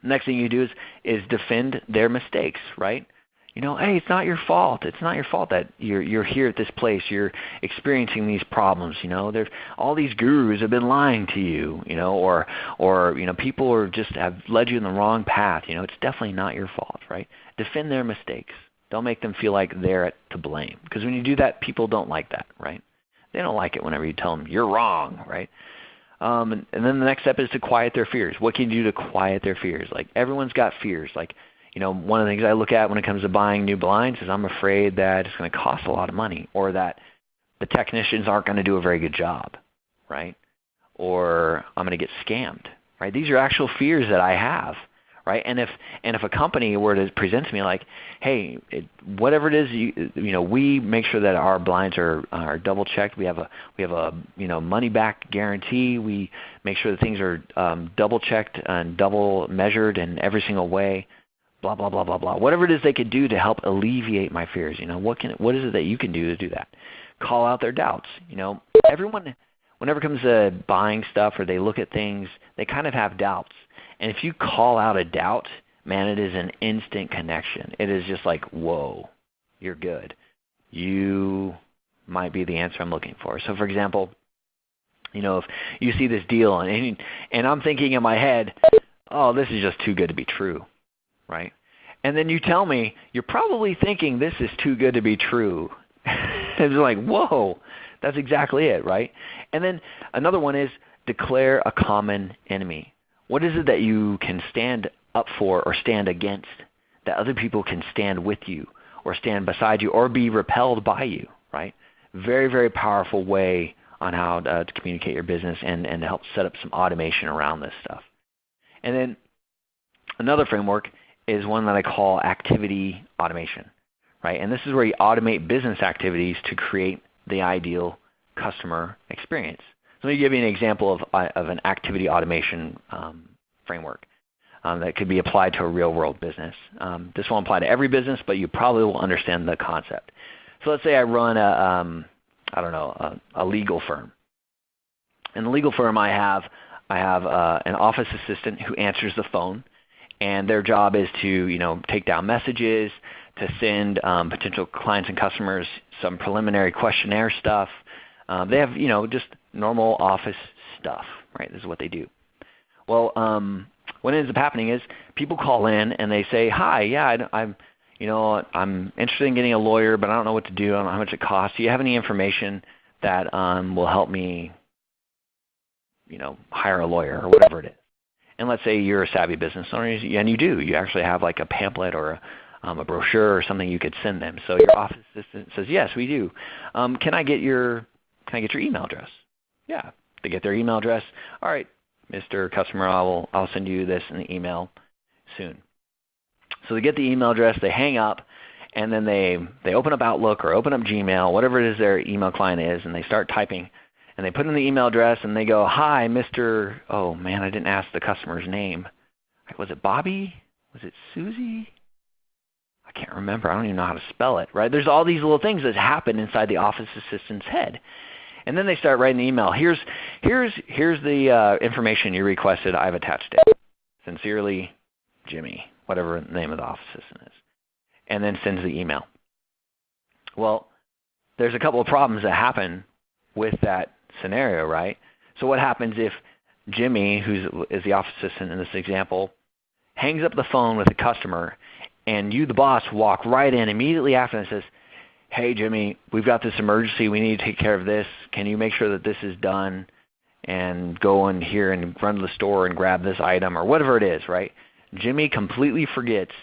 next thing you do is defend their mistakes, right? Hey, it's not your fault. It's not your fault that you're here at this place. You're experiencing these problems. There's all these gurus have been lying to you. Or people have led you in the wrong path. It's definitely not your fault, right? Defend their mistakes. Don't make them feel like they're to blame. Because when you do that, people don't like that, right? They don't like it whenever you tell them you're wrong, right? And then the next step is to quiet their fears. What can you do to quiet their fears? Like, everyone's got fears. Like, one of the things I look at when it comes to buying new blinds is I'm afraid that it's going to cost a lot of money, or that the technicians aren't going to do a very good job, right? Or I'm going to get scammed, right? These are actual fears that I have, right? And if a company were to present to me like, hey, whatever it is, we make sure that our blinds are double checked. We have a money back guarantee. We make sure that things are double checked and double measured in every single way. Blah, blah, blah, blah, blah. Whatever it is they could do to help alleviate my fears. What is it that you can do to do that? Call out their doubts. Everyone, whenever it comes to buying stuff or they look at things, they kind of have doubts. And if you call out a doubt, man, it is an instant connection. It is just like, whoa, you're good. You might be the answer I'm looking for. So, for example, if you see this deal and I'm thinking in my head, oh, this is just too good to be true. Right? And then you tell me, you're probably thinking this is too good to be true. It's like, whoa, that's exactly it, right? And then another one is declare a common enemy. What is it that you can stand up for or stand against that other people can stand with you or stand beside you or be repelled by you, right? Very, very powerful way on how to communicate your business and to help set up some automation around this stuff. And then another framework is one that I call activity automation, right? And this is where you automate business activities to create the ideal customer experience. So let me give you an example of an activity automation framework. that could be applied to a real-world business. This won't apply to every business, but you probably will understand the concept. So let's say I run a legal firm. In the legal firm, I have an office assistant who answers the phone, and their job is to take down messages, to send potential clients and customers some preliminary questionnaire stuff. They have just normal office stuff, right? This is what they do. Well, what ends up happening is people call in and they say, "Hi, yeah, I'm interested in getting a lawyer, but I don't know what to do. I don't know how much it costs. Do you have any information that will help me, hire a lawyer," or whatever it is? And let's say you're a savvy business owner, and you do. You actually have like a pamphlet or a brochure or something you could send them. So your office assistant says, "Yes, we do. Can I get your email address?" Yeah, they get their email address. "All right, Mr. Customer, I'll send you this in the email soon." So they get the email address, they hang up, and then they open up Outlook or open up Gmail, whatever it is their email client is, and they start typing. And they put in the email address, and they go, "Hi, Mr. Oh, man, I didn't ask the customer's name. Was it Bobby? Was it Susie? I can't remember. I don't even know how to spell it," right? There's all these little things that happen inside the office assistant's head. And then they start writing the email. Here's the information you requested. I've attached it. Sincerely, Jimmy, whatever the name of the office assistant is. And then sends the email. Well, there's a couple of problems that happen with that scenario, right? So what happens if Jimmy, who is the office assistant in this example, hangs up the phone with the customer, and you, the boss, walk right in immediately after and says, "Hey, Jimmy, we've got this emergency. We need to take care of this. Can you make sure that this is done and go in here and run to the store and grab this item," or whatever it is, right? Jimmy completely forgets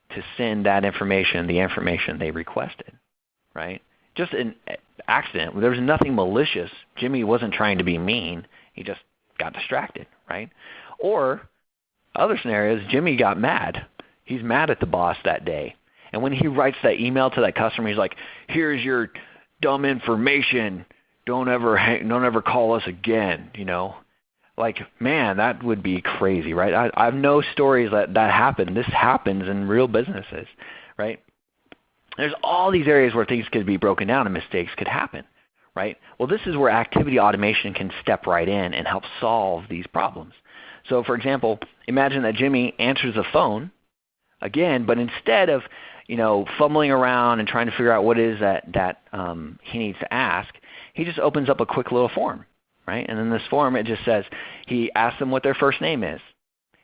to send that information, the information they requested, right? Just an accident. There was nothing malicious. Jimmy wasn't trying to be mean. He just got distracted, right? Or other scenarios, Jimmy got mad. He's mad at the boss that day. And when he writes that email to that customer, he's like, "Here's your dumb information. Don't ever call us again," Like, man, that would be crazy, right? I know stories that happen. This happens in real businesses, right? There's all these areas where things could be broken down and mistakes could happen, right? Well, this is where activity automation can step right in and help solve these problems. So, for example, imagine that Jimmy answers the phone again, but instead of fumbling around and trying to figure out what it is that he needs to ask, he just opens up a quick little form, right? And in this form, it just says he asks them what their first name is.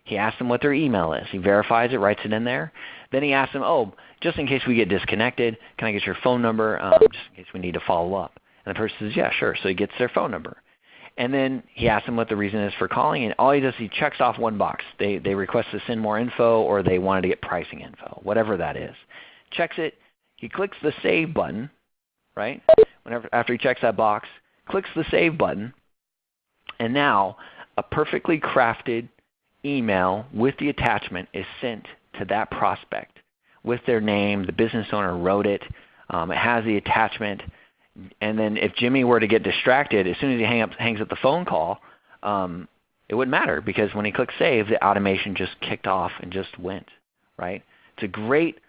He asks them what their email is. He verifies it, writes it in there. Then he asks them, "Oh, just in case we get disconnected, can I get your phone number just in case we need to follow up?" And the person says, "Yeah, sure." So he gets their phone number. And then he asks them what the reason is for calling, and all he does is he checks off one box. They request to send more info, or they wanted to get pricing info, whatever that is. Checks it. He clicks the Save button, right? After he checks that box, clicks the Save button, and now a perfectly crafted email with the attachment is sent to that prospect with their name. The business owner wrote it. It has the attachment. And then if Jimmy were to get distracted, as soon as he hangs up the phone call, it wouldn't matter, because when he clicked Save, the automation just kicked off and just went, right? It's a great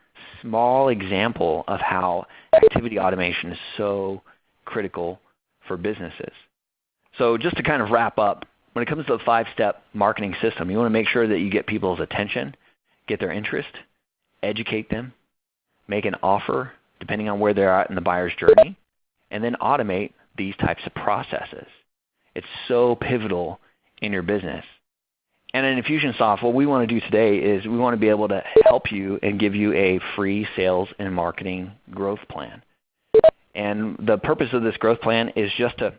small example of how activity automation is so critical for businesses. So just to kind of wrap up, when it comes to the 5-step marketing system, you want to make sure that you get people's attention, get their interest, educate them, make an offer depending on where they're at in the buyer's journey, and then automate these types of processes. It's so pivotal in your business. And in Infusionsoft, what we want to do today is we want to be able to help you and give you a free sales and marketing growth plan. And the purpose of this growth plan is just to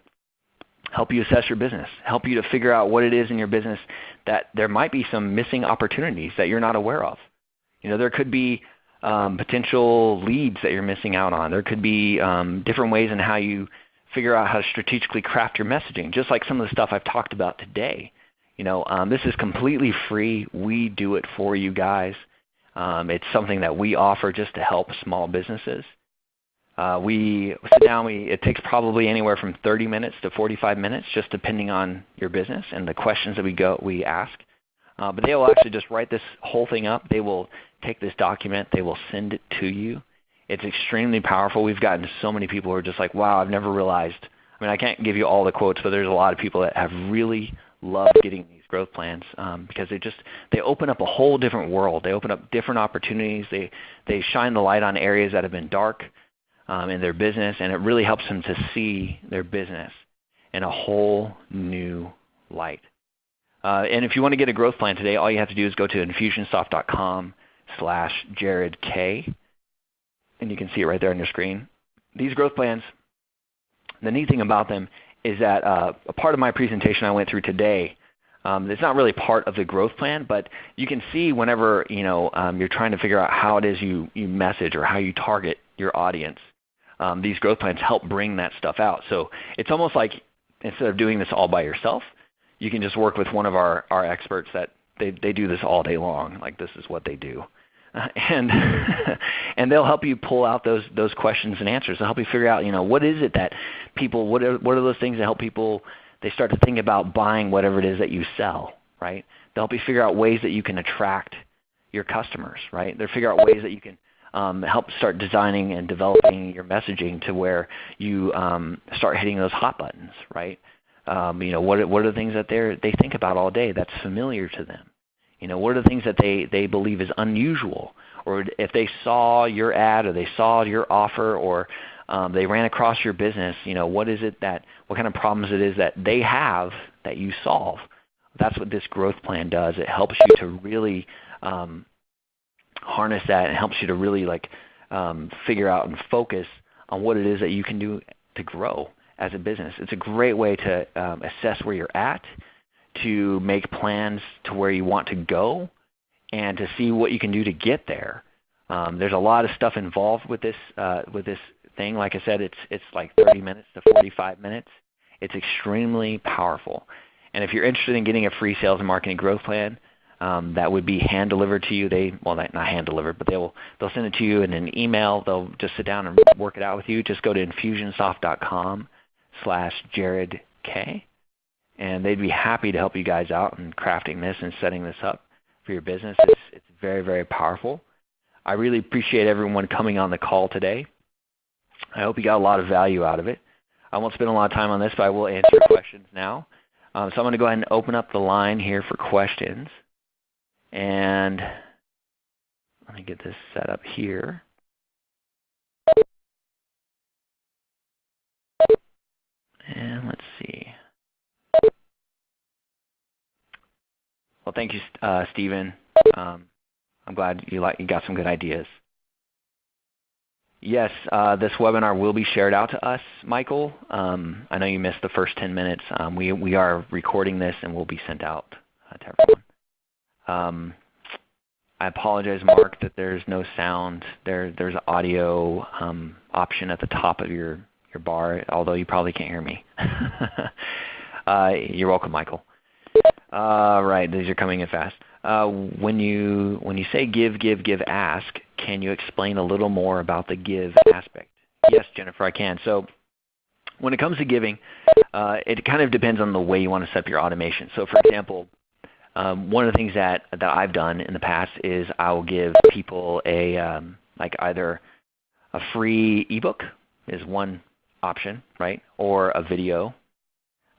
help you assess your business, help you to figure out what it is in your business that there might be some missing opportunities that you're not aware of. There could be potential leads that you're missing out on. There could be different ways in how you figure out how to strategically craft your messaging, just like some of the stuff I've talked about today. This is completely free. We do it for you guys. It's something that we offer just to help small businesses. We sit down. It takes probably anywhere from 30 minutes to 45 minutes, just depending on your business and the questions that we ask. But they will actually just write this whole thing up. They will take this document. They will send it to you. It's extremely powerful. We've gotten so many people who are just like, wow, I've never realized. I mean, I can't give you all the quotes, but there's a lot of people that have really loved getting these growth plans because they open up a whole different world. They open up different opportunities. They shine the light on areas that have been dark in their business, and it really helps them to see their business in a whole new light. And if you want to get a growth plan today, all you have to do is go to infusionsoft.com/JaredK, and you can see it right there on your screen. These growth plans, the neat thing about them is that a part of my presentation I went through today, it's not really part of the growth plan, but you can see whenever you're trying to figure out how it is you message or how you target your audience, these growth plans help bring that stuff out. So it's almost like instead of doing this all by yourself, you can just work with one of our experts that they do this all day long. Like this is what they do. And and they'll help you pull out those questions and answers. They'll help you figure out, what is it that people, what are those things that help people, they start to think about buying whatever it is that you sell, right? They'll help you figure out ways that you can attract your customers, right? They'll figure out ways that you can help start designing and developing your messaging to where you start hitting those hot buttons, right? What are the things that they think about all day that's familiar to them? What are the things that they believe is unusual? Or if they saw your ad or they saw your offer or they ran across your business, what kind of problems it is that they have that you solve? That's what this growth plan does. It helps you to really harness that and helps you to really figure out and focus on what it is that you can do to grow as a business. It's a great way to assess where you're at, to make plans to where you want to go, and to see what you can do to get there. There's a lot of stuff involved with this thing. Like I said, it's like 30 minutes to 45 minutes. It's extremely powerful. And if you're interested in getting a free sales and marketing growth plan, that would be hand delivered to you. Not hand delivered, but they'll send it to you in an email. They'll just sit down and work it out with you. Just go to infusionsoft.com/JaredK. And they'd be happy to help you guys out in crafting this and setting this up for your business. It's very, very powerful. I really appreciate everyone coming on the call today. I hope you got a lot of value out of it. I won't spend a lot of time on this, but I will answer questions now. So I'm going to go ahead and open up the line here for questions. And let me get this set up here. And let's see. Well, thank you, Stephen. I'm glad you got some good ideas. Yes, this webinar will be shared out to us, Michael. I know you missed the first 10 minutes. We are recording this and will be sent out to everyone. I apologize, Mark, that there's no sound. There's an audio option at the top of your bar, although you probably can't hear me. You're welcome, Michael. Right, these are coming in fast. When you say give, ask, can you explain a little more about the give aspect? Yes, Jennifer, I can. So when it comes to giving, it kind of depends on the way you want to set up your automation. So for example, one of the things that I've done in the past is I will give people either a free ebook is one option, right, or a video.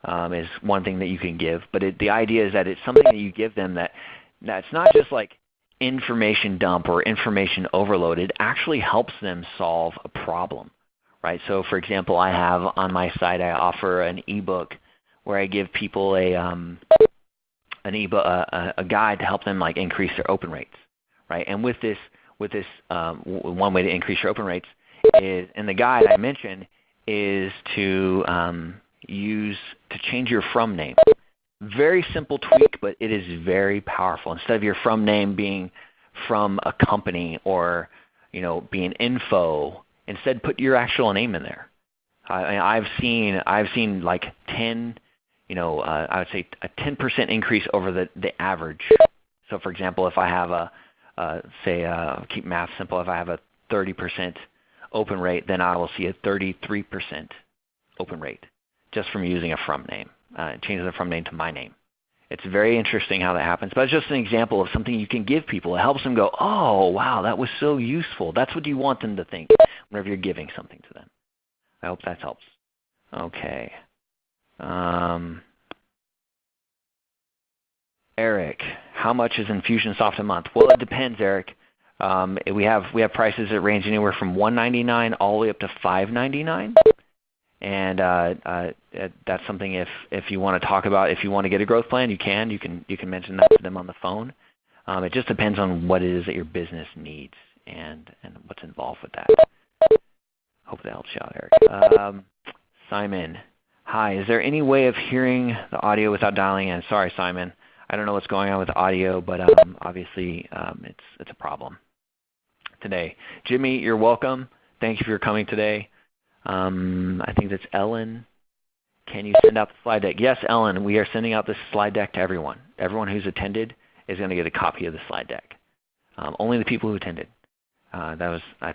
Is one thing that you can give. But the idea is that it's something that you give them that's not just like information dump or information overload. It actually helps them solve a problem, right? So for example, I have on my site, I offer an ebook where I give people a guide to help them increase their open rates, right? And with this one way to increase your open rates is, and the guide I mentioned is to change your from name. Very simple tweak, but it is very powerful. Instead of your from name being from a company or being info, instead put your actual name in there. I've seen like 10, I would say a 10% increase over the average. So for example, if I have keep math simple, if I have a 30% open rate, then I will see a 33% open rate just from using a from name. Changing the from name to my name. It's very interesting how that happens. But it's just an example of something you can give people. It helps them go, oh, wow, that was so useful. That's what you want them to think whenever you're giving something to them. I hope that helps. Okay. Eric, how much is Infusionsoft a month? Well, it depends, Eric. We have prices that range anywhere from $199 all the way up to $599. And that's something if you want to talk about, if you want to get a growth plan, you can mention that to them on the phone. It just depends on what it is that your business needs and what's involved with that. Hope that helps you out, Eric. Simon, hi. Is there any way of hearing the audio without dialing in? Sorry, Simon. I don't know what's going on with the audio, but obviously it's a problem today. Jimmy, you're welcome. Thank you for coming today. I think that's Ellen. Can you send out the slide deck? Yes, Ellen, we are sending out this slide deck to everyone. Everyone who's attended is going to get a copy of the slide deck. Only the people who attended. I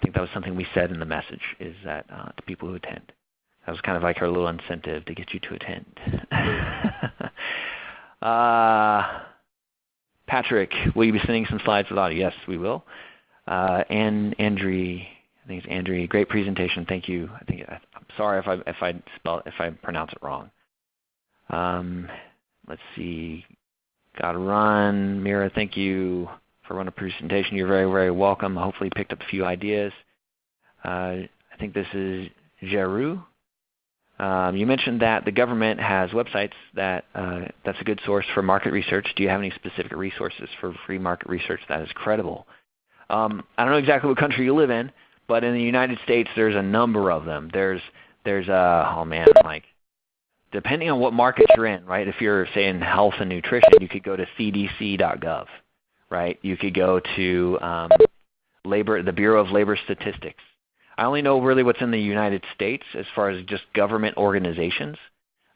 think that was something we said in the message, is that to people who attend. That was kind of like our little incentive to get you to attend. Patrick, will you be sending some slides with audio? Yes, we will. And Andrew, I think it's Andrew. Great presentation. Thank you. I'm sorry if I pronounce it wrong. Let's see. Got to run. Mira, thank you for running a presentation. You're very, very welcome. Hopefully, you picked up a few ideas. I think this is Jeru. You mentioned that the government has websites that's a good source for market research. Do you have any specific resources for free market research that is credible? I don't know exactly what country you live in, but in the United States, there's a number of them. There's depending on what market you're in, right? If you're, say, in health and nutrition, you could go to cdc.gov, right? You could go to the Bureau of Labor Statistics. I only know really what's in the United States as far as just government organizations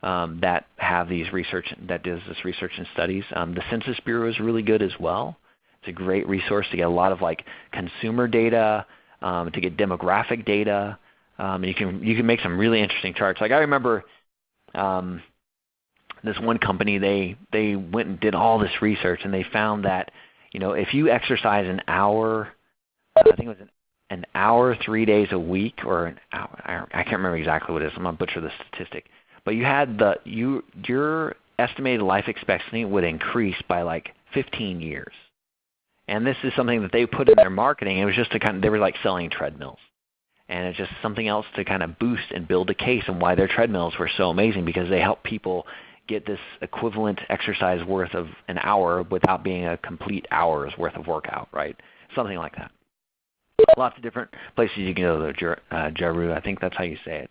that have these research, that does this research and studies. The Census Bureau is really good as well. It's a great resource to get a lot of like consumer data, to get demographic data. You can make some really interesting charts. Like I remember this one company, they went and did all this research, and they found that if you exercise an hour, I think it was an hour 3 days a week, or an hour, I can't remember exactly what it is. I'm going to butcher the statistic. But you had your estimated life expectancy would increase by like 15 years. And this is something that they put in their marketing. It was just they were like selling treadmills. And it's just something else to kind of boost and build a case on why their treadmills were so amazing, because they help people get this equivalent exercise worth of an hour without being a complete hour's worth of workout, right? Something like that. Lots of different places you can go to, Jaru. I think that's how you say it.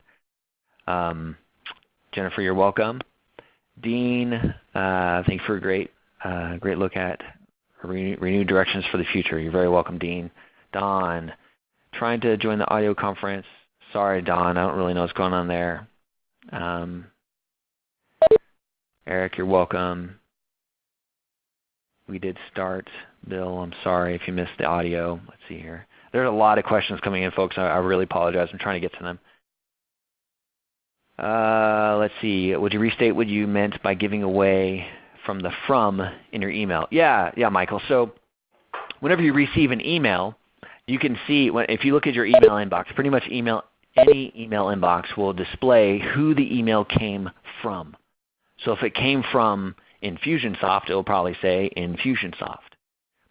Jennifer, you're welcome. Dean, thank you for a great look at renewed directions for the future. You're very welcome, Dean. Don, trying to join the audio conference. Sorry, Don, I don't really know what's going on there. Eric, you're welcome. We did start. Bill, I'm sorry if you missed the audio. Let's see here. There's a lot of questions coming in, folks. I really apologize. I'm trying to get to them. Let's see. Would you restate what you meant by giving away from in your email? Yeah, Michael. So whenever you receive an email, you can see, if you look at your email inbox, pretty much any email inbox will display who the email came from. So if it came from Infusionsoft, it will probably say Infusionsoft.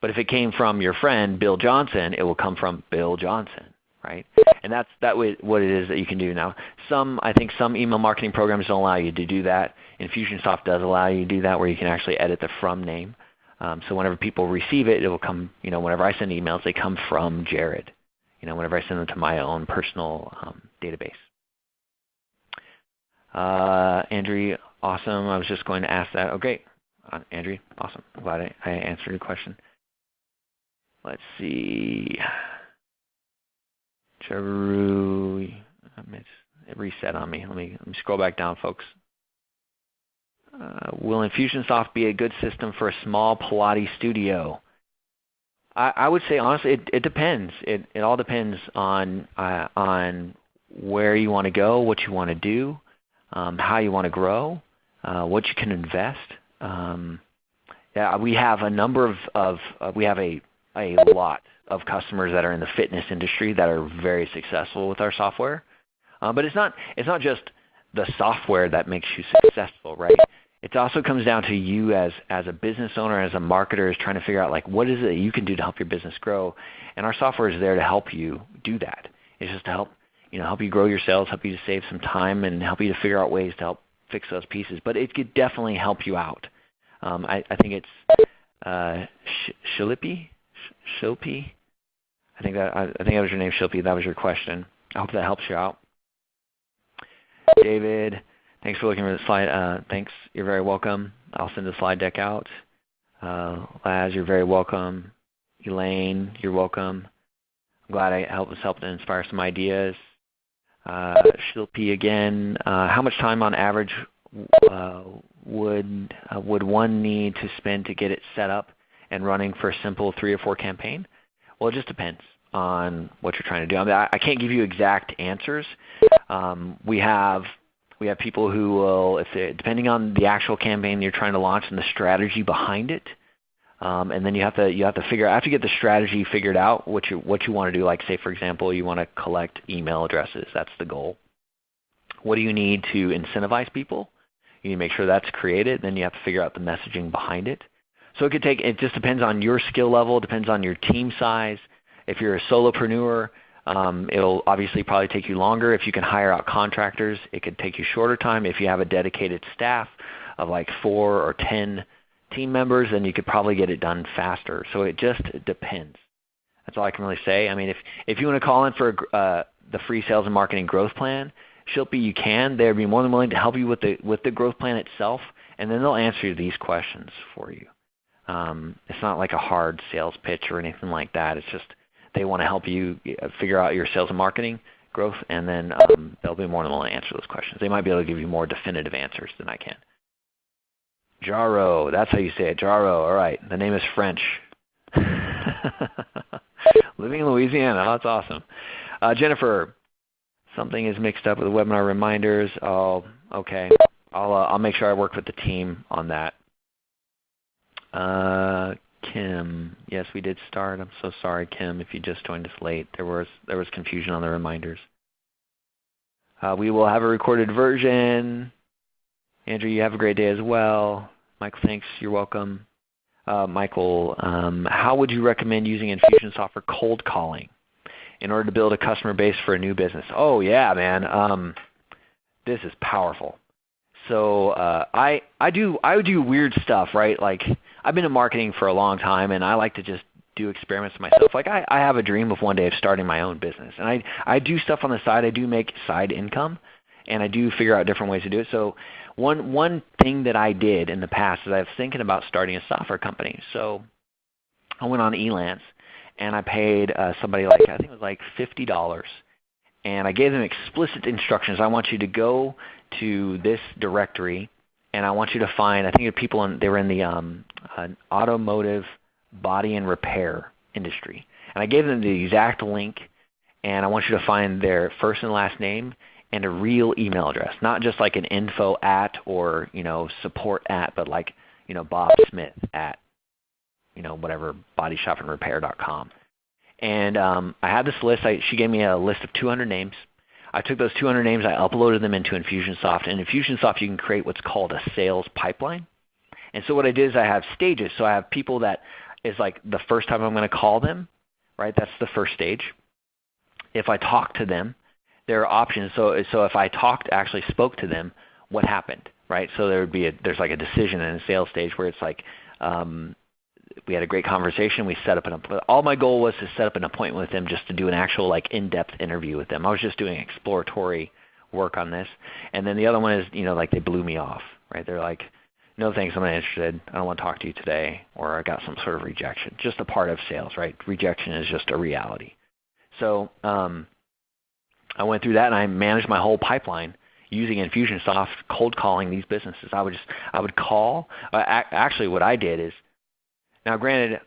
But if it came from your friend, Bill Johnson, it will come from Bill Johnson, right? And that's what it is that you can do now. I think some email marketing programs don't allow you to do that. Infusionsoft does allow you to do that, where you can actually edit the from name. So whenever people receive it, it will come, whenever I send emails, they come from Jared, whenever I send them to my own personal database. Andrew, awesome. I was just going to ask that. Oh, great. Andrew, awesome. I'm glad I answered your question. Let's see. Cheru, it reset on me. Let me scroll back down, folks. Will Infusionsoft be a good system for a small Pilates studio? I would say, honestly, it depends. It all depends on where you want to go, what you want to do, how you want to grow, what you can invest. We have a number we have a lot of customers that are in the fitness industry that are very successful with our software. But it's not just the software that makes you successful, right? It also comes down to you as a business owner, as a marketer, is trying to figure out like what is it you can do to help your business grow. And our software is there to help you do that. It's just to help you grow your sales, help you to save some time, and help you to figure out ways to help fix those pieces. But it could definitely help you out. I think it's Shilpi. I think that was your name, Shilpi. That was your question. I hope that helps you out. David, thanks for looking at the slide. Thanks. You're very welcome. I'll send the slide deck out. Laz, you're very welcome. Elaine, you're welcome. I'm glad I helped to inspire some ideas. Shilpi again. How much time on average would one need to spend to get it set up and running for a simple 3 or 4 campaign? Well, it just depends on what you're trying to do. I mean, I can't give you exact answers. We have people who will, depending on the actual campaign you're trying to launch and the strategy behind it, and then you have to after you get the strategy figured out, what you want to do. Like, say for example, you want to collect email addresses. That's the goal. What do you need to incentivize people? You need to make sure that's created. Then you have to figure out the messaging behind it. So it just depends on your skill level, depends on your team size. If you're a solopreneur, it'll obviously probably take you longer. If you can hire out contractors, it could take you shorter time. If you have a dedicated staff of like 4 or 10 team members, then you could probably get it done faster. So it just depends. That's all I can really say. I mean, if you want to call in for the free sales and marketing growth plan, Shilpi, you can. They'd be more than willing to help you with the growth plan itself, and then they'll answer these questions for you. It's not like a hard sales pitch or anything like that. It's just they want to help you figure out your sales and marketing growth, and then they'll be more than willing to answer those questions. They might be able to give you more definitive answers than I can. Jaro, that's how you say it, Jaro. All right, the name is French. Living in Louisiana, that's awesome. Jennifer, something is mixed up with the webinar reminders. Oh, okay. I'll make sure I work with the team on that. Kim, yes, we did start. I'm so sorry, Kim, if you just joined us late. There was confusion on the reminders. We will have a recorded version. Andrew, you have a great day as well. Michael, thanks. You're welcome. Michael, how would you recommend using Infusionsoft for cold calling in order to build a customer base for a new business? Oh, yeah, man. This is powerful. So I do weird stuff, right? Like, I've been in marketing for a long time, and I like to just do experiments myself. Like, I have a dream of one day of starting my own business. And I do stuff on the side. I do make side income, and I do figure out different ways to do it. So one thing that I did in the past is I was thinking about starting a software company. So I went on Elance, and I paid somebody I think it was like $50. And I gave them explicit instructions. I want you to go to this directory, and I want you to find, I think the people they were in the automotive body and repair industry. And I gave them the exact link, and I want you to find their first and last name and a real email address, not just like an info at or support at, but like Bob Smith at whatever bodyshopandrepair.com. And I had this list. She gave me a list of 200 names. I took those 200 names, I uploaded them into Infusionsoft. And in Infusionsoft, you can create what's called a sales pipeline. And so what I did is I have stages. So I have people that is like the first time I'm going to call them, right? That's the first stage. If I talk to them, there are options. So if I actually spoke to them, what happened, right? So there's like a decision in a sales stage where it's like, we had a great conversation. We set up all my goal was to set up an appointment with them just to do an actual like in-depth interview with them. I was just doing exploratory work on this. And then the other one is, like they blew me off, right? They're like, no thanks, I'm not interested. I don't want to talk to you today. Or I got some sort of rejection. Just a part of sales, right? Rejection is just a reality. So I went through that and I managed my whole pipeline using Infusionsoft, cold calling these businesses. I would call. Actually, what I did is, now granted,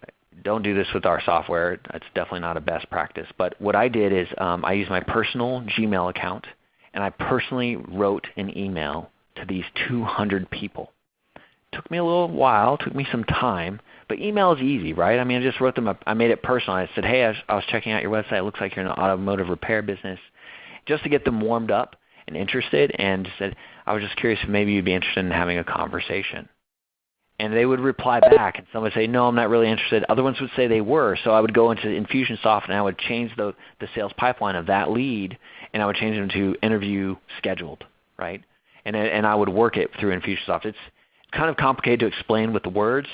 don't do this with our software. It's definitely not a best practice. But what I did is I used my personal Gmail account, and I personally wrote an email to these 200 people. took me a little while, took me some time, but email is easy, right? I mean, I just wrote them up. I made it personal. I said, hey, I was checking out your website. It looks like you're in the automotive repair business, just to get them warmed up and interested, and said, I was just curious if maybe you'd be interested in having a conversation. And they would reply back, and some would say, no, I'm not really interested. Other ones would say they were. So I would go into Infusionsoft, and I would change the sales pipeline of that lead, and I would change them to interview scheduled, right? And I would work it through Infusionsoft. It's kind of complicated to explain with the words,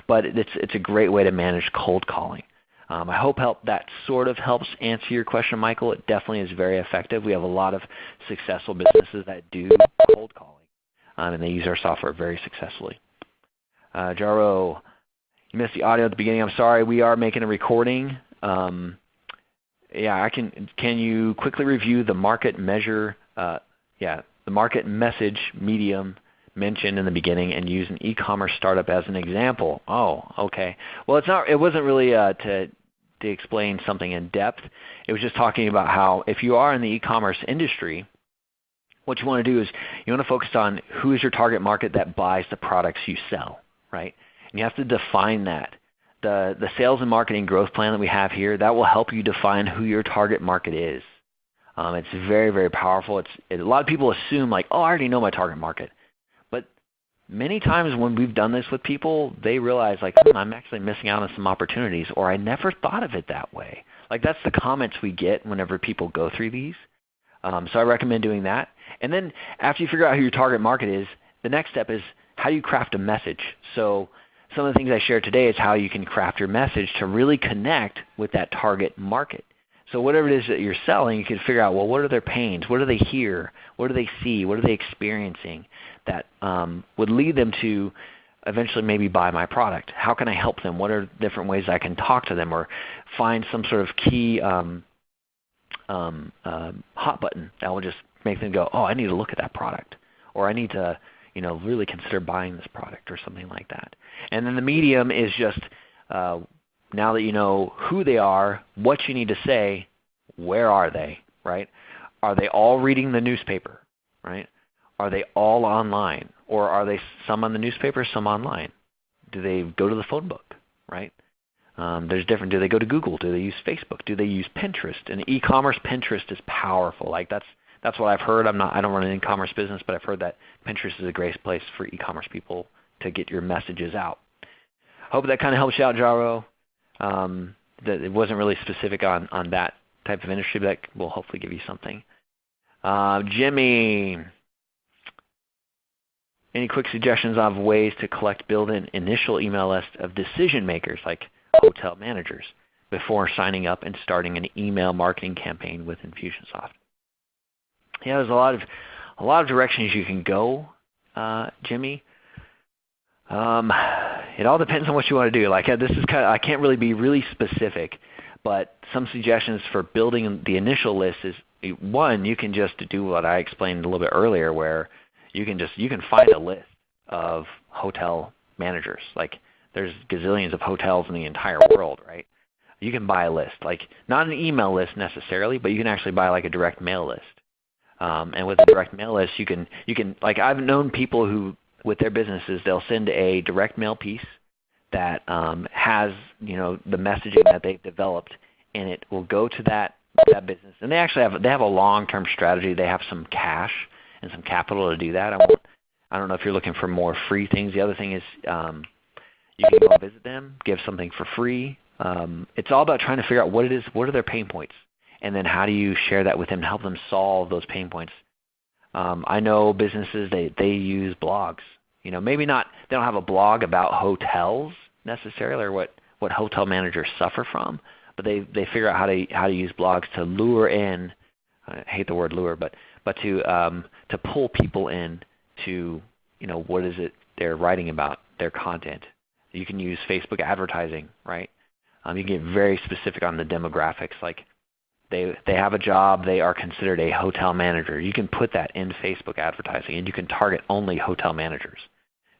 but it's a great way to manage cold calling. I hope that sort of helps answer your question, Michael. It definitely is very effective. We have a lot of successful businesses that do cold calling, and they use our software very successfully. Jaro, you missed the audio at the beginning. I'm sorry. We are making a recording. Yeah, can you quickly review the market measure? The market message medium mentioned in the beginning and use an e-commerce startup as an example. Oh, okay. Well, it wasn't really to explain something in depth. It was just talking about how if you are in the e-commerce industry, what you want to do is you want to focus on who is your target market that buys the products you sell, right? And you have to define that. The sales and marketing growth plan that we have here, that will help you define who your target market is. It's very, very powerful. A lot of people assume like, oh, I already know my target market. But many times when we've done this with people, they realize like, I'm actually missing out on some opportunities, or I never thought of it that way. Like that's the comments we get whenever people go through these. So I recommend doing that. And then after you figure out who your target market is, the next step is how do you craft a message. So some of the things I shared today is how you can craft your message to really connect with that target market. So whatever it is that you're selling, you can figure out, well, what are their pains? What do they hear? What do they see? What are they experiencing that would lead them to eventually maybe buy my product? How can I help them? What are different ways I can talk to them or find some sort of key hot button that will just make them go, oh, I need to look at that product, or I need to really consider buying this product or something like that. And then the medium is just now that you know who they are, what you need to say, where are they, right? Are they all reading the newspaper, right? Are they all online? Or are they some on the newspaper, some online? Do they go to the phone book, right? There's different. Do they go to Google? Do they use Facebook? Do they use Pinterest? And e-commerce, Pinterest is powerful. Like that's what I've heard. I don't run an e-commerce business, but I've heard that Pinterest is a great place for e-commerce people to get your messages out. Hope that kind of helps you out, Jaro. That it wasn't really specific on that type of industry, but that will hopefully give you something. Jimmy, any quick suggestions of ways to build an initial email list of decision makers like hotel managers before signing up and starting an email marketing campaign with Infusionsoft? Yeah, there's a lot of directions you can go, Jimmy. It all depends on what you want to do. Like this is I can't really be really specific, but some suggestions for building the initial list is one, you can just do what I explained a little bit earlier, where you can find a list of hotel managers. Like there's gazillions of hotels in the entire world, right? You can buy a list, like not an email list necessarily, but you can actually buy like a direct mail list. And with a direct mail list, you can like I've known people who with their businesses, they'll send a direct mail piece that has the messaging that they've developed, and it will go to that business. And they have a long-term strategy. They have some cash and some capital to do that. I don't know if you're looking for more free things. The other thing is you can go and visit them, give something for free. It's all about trying to figure out what are their pain points, and then how do you share that with them to help them solve those pain points. I know businesses, they use blogs. Maybe not, they don't have a blog about hotels necessarily or what hotel managers suffer from, but they figure out how to use blogs to lure in, I hate the word lure, but to pull people in to, what is it they're writing about, their content. You can use Facebook advertising, right? You can get very specific on the demographics, like they have a job, they are considered a hotel manager. You can put that in Facebook advertising, and you can target only hotel managers.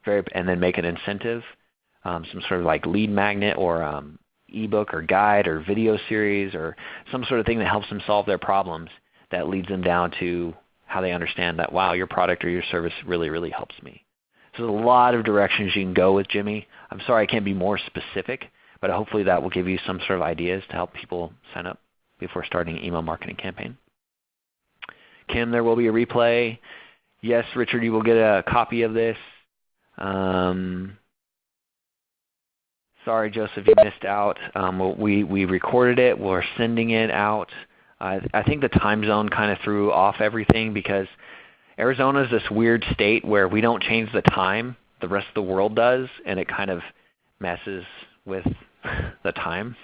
And then make an incentive, some sort of like lead magnet or ebook or guide or video series or some sort of thing that helps them solve their problems that leads them down to how they understand that, wow, your product or your service really, really helps me. So there's a lot of directions you can go with Jimmy. I'm sorry I can't be more specific, but hopefully that will give you some sort of ideas to help people sign up before starting an email marketing campaign. Kim, there will be a replay. Yes, Richard, you will get a copy of this. Sorry, Joseph, you missed out. We recorded it. We're sending it out. I think the time zone kind of threw off everything because Arizona is this weird state where we don't change the time. The rest of the world does, and it kind of messes with the time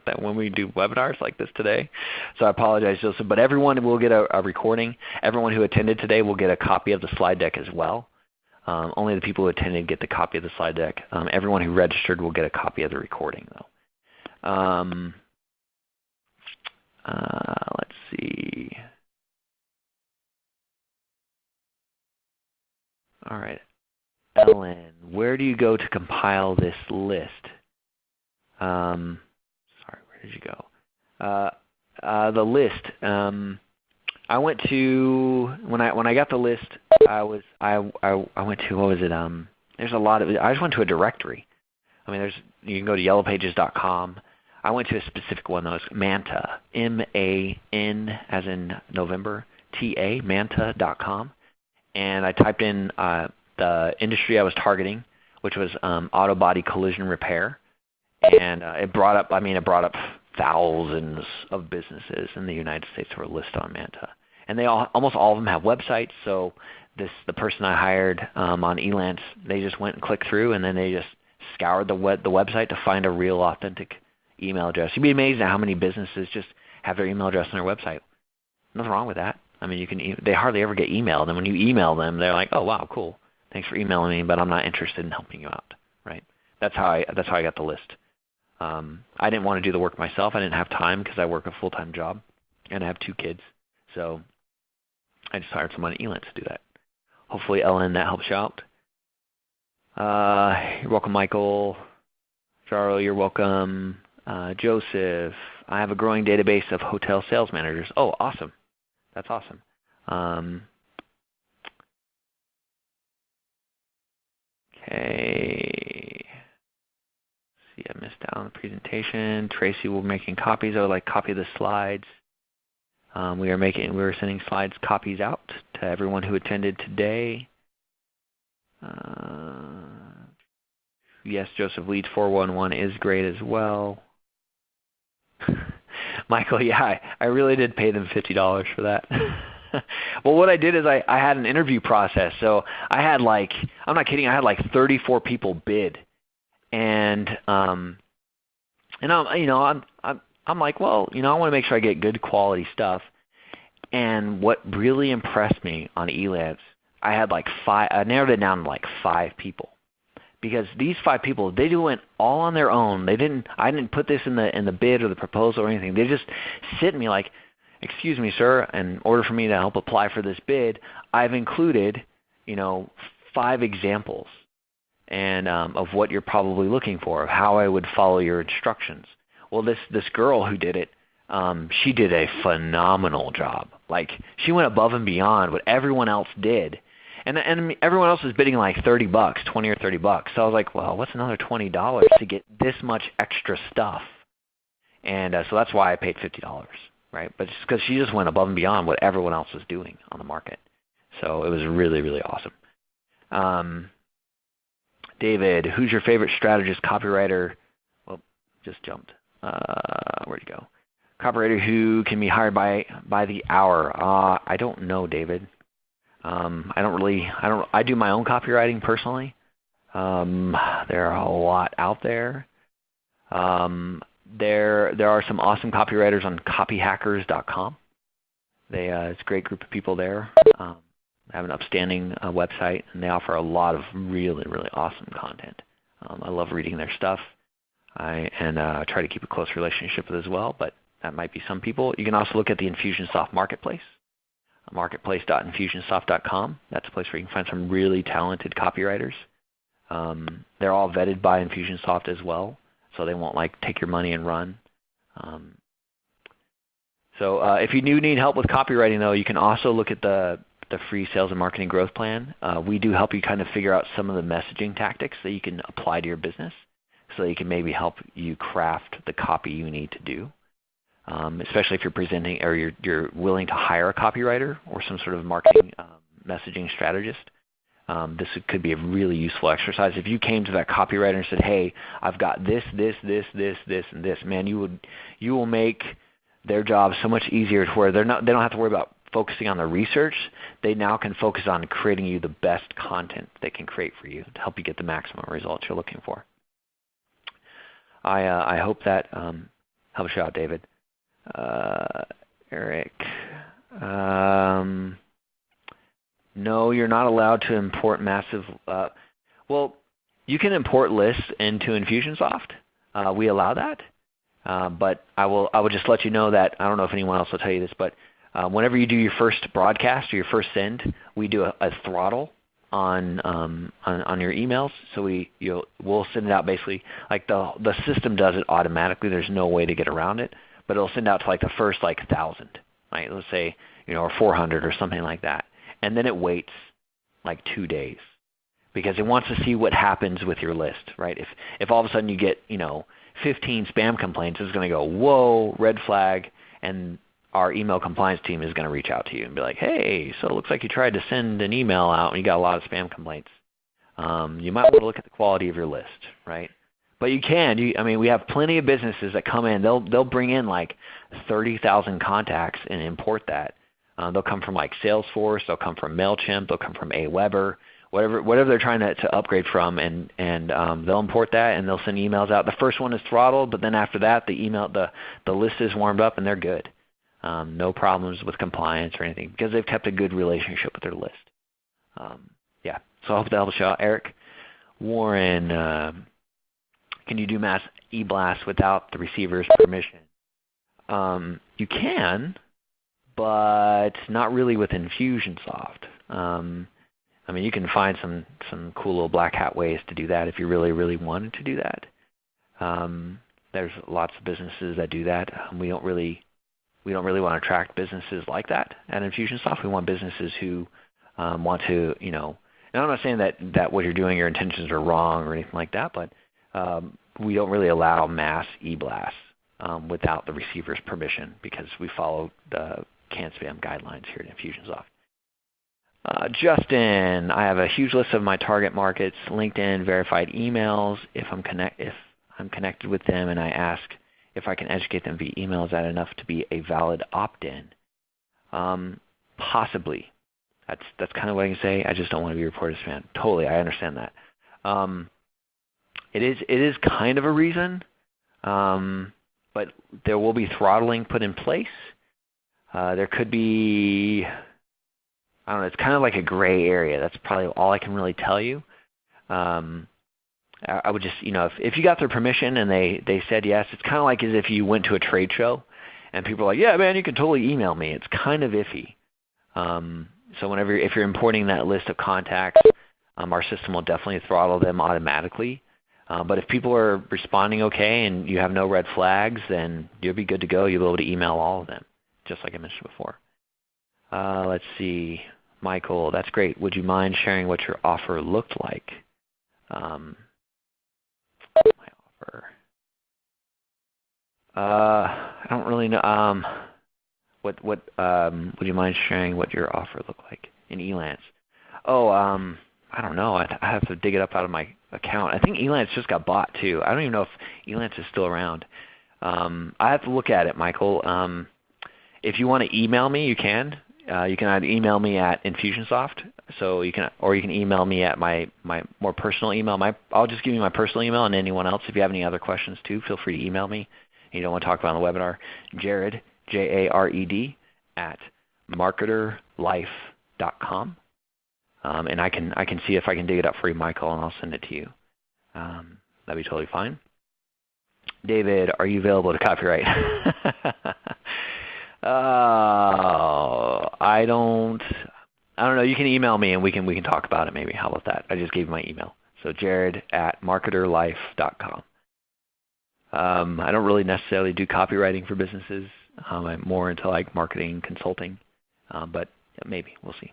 that when we do webinars like this today. So I apologize, Joseph. But everyone will get a recording. Everyone who attended today will get a copy of the slide deck as well. Only the people who attended get the copy of the slide deck. Everyone who registered will get a copy of the recording, though. Let's see. All right. Ellen, where do you go to compile this list? Sorry, where did you go? The list. I went to when I got the list. I went to, what was it? There's a lot of. I just went to a directory. I mean, you can go to yellowpages.com. I went to a specific one that was Manta, M-A-N as in November, T-A, Manta.com, and I typed in the industry I was targeting, which was auto body collision repair, and it brought up thousands of businesses in the United States that were listed on Manta. And almost all of them have websites. So the person I hired on Elance, they just went and clicked through, and then they just scoured the website to find a real authentic email address. You'd be amazed at how many businesses just have their email address on their website. Nothing wrong with that. I mean, they hardly ever get emailed, and when you email them, they're like, "Oh wow, cool. Thanks for emailing me, but I'm not interested in helping you out." Right? That's how I got the list. I didn't want to do the work myself. I didn't have time because I work a full-time job, and I have 2 kids. So I just hired someone at Elance to do that. Hopefully, Ellen, that helps you out. You're welcome, Michael. Charles, you're welcome. Joseph, I have a growing database of hotel sales managers. Oh, awesome. That's awesome. Okay. See, I missed out on the presentation. Tracy will be making copies. I would like copy the slides. We were sending slides copies out to everyone who attended today. Yes, Joseph, Leads 411 is great as well. Michael, yeah, I really did pay them $50 for that. Well, what I did is I had an interview process. So I had I'm not kidding, I had 34 people bid. And I'm like, well, I want to make sure I get good quality stuff. And what really impressed me on Elance, I had 5. I narrowed it down to 5 people, because these 5 people, they went all on their own. I didn't put this in the bid or the proposal or anything. They just sit me like, excuse me, sir, in order for me to help apply for this bid, I've included 5 examples and of what you're probably looking for, of how I would follow your instructions. Well, this girl who did it, she did a phenomenal job. She went above and beyond what everyone else did. And everyone else was bidding $30, $20 or $30. So I was like, well, what's another $20 to get this much extra stuff? And so that's why I paid $50, right? But it's because she just went above and beyond what everyone else was doing on the market. So it was really, really awesome. David, who's your favorite strategist, copywriter? Well, just jumped. Where'd you go? Copywriter who can be hired by the hour. I don't know, David. I do my own copywriting personally. There are a lot out there. There are some awesome copywriters on copyhackers.com. It's a great group of people there. They have an upstanding website, and they offer a lot of really, really awesome content. I love reading their stuff. I try to keep a close relationship with it as well, but that might be some people. You can also look at the Infusionsoft Marketplace, marketplace.infusionsoft.com. That's a place where you can find some really talented copywriters. They're all vetted by Infusionsoft as well, so they won't take your money and run. So if you do need help with copywriting, though, you can also look at the the free sales and marketing growth plan, we do help you kind of figure out some of the messaging tactics that you can apply to your business, so that you can maybe help you craft the copy you need to do. Especially if you're presenting or you're willing to hire a copywriter or some sort of marketing messaging strategist. This could be a really useful exercise. If you came to that copywriter and said, "Hey, I've got this, and this," man, you will make their job so much easier to where they don't have to worry about focusing on the research. They now can focus on creating you the best content they can create for you to help you get the maximum results you're looking for. I hope that helps you out, David. Eric. No, you're not allowed to import massive. Well, you can import lists into Infusionsoft. We allow that. But I will just let you know that, I don't know if anyone else will tell you this, but whenever you do your first broadcast or your first send, we do a throttle on your emails. So we'll send it out basically like the system does it automatically. There's no way to get around it, but it'll send out to like the first 1,000, right? Let's say or 400 or something like that, and then it waits like 2 days because it wants to see what happens with your list, right? If all of a sudden you get 15 spam complaints, it's going to go, whoa, red flag, and our email compliance team is going to reach out to you and be like, hey, so it looks like you tried to send an email out and you got a lot of spam complaints. You might want to look at the quality of your list, right? But you can. We have plenty of businesses that come in. They'll bring in like 30,000 contacts and import that. They'll come from like Salesforce. They'll come from MailChimp. They'll come from Aweber. Whatever they're trying to upgrade from, and they'll import that and they'll send emails out. The first one is throttled, but then after that, the list is warmed up and they're good. No problems with compliance or anything because they've kept a good relationship with their list. Yeah, so I hope that helps you out, Eric. Warren, can you do mass e-blasts without the receiver's permission? You can, but not really with Infusionsoft. You can find some cool little black hat ways to do that if you really, really wanted to do that. There's lots of businesses that do that. We don't really want to attract businesses like that at Infusionsoft. We want businesses who want to, and I'm not saying that what you're doing, your intentions are wrong or anything like that, but we don't really allow mass e-blasts without the receiver's permission because we follow the CAN-SPAM guidelines here at Infusionsoft. Justin, I have a huge list of my target markets, LinkedIn verified emails. If I'm connected with them and I ask if I can educate them via email, is that enough to be a valid opt-in? Possibly. That's kind of what I can say. I just don't want to be reported as spam. Totally, I understand that. It is kind of a reason, but there will be throttling put in place. There could be, I don't know, it's kind of like a gray area. That's probably all I can really tell you. I would just, if you got their permission and they said yes, it's kind of like as if you went to a trade show and people are like, yeah, man, you can totally email me. It's kind of iffy. So if you're importing that list of contacts, our system will definitely throttle them automatically. But if people are responding okay and you have no red flags, then you'll be good to go. You'll be able to email all of them, just like I mentioned before. Let's see. Michael, that's great. Would you mind sharing what your offer looked like? My offer. I don't really know. What would you mind sharing what your offer looked like in Elance? Oh, I don't know. I have to dig it up out of my account. I think Elance just got bought too. I don't even know if Elance is still around. I have to look at it, Michael. If you want to email me, you can. You can either email me at Infusionsoft, or you can email me at my more personal email. I'll just give you my personal email, and anyone else, if you have any other questions too, feel free to email me. And you don't want to talk about on the webinar, Jared, Jared, at marketerlife.com. And I can see if I can dig it up for you, Michael, and I'll send it to you. That'd be totally fine. David, are you available to copyright? I don't know. You can email me and we can talk about it maybe. How about that? I just gave you my email. So Jared at marketerlife.com. I don't really necessarily do copywriting for businesses. I'm more into like marketing consulting, but maybe we'll see.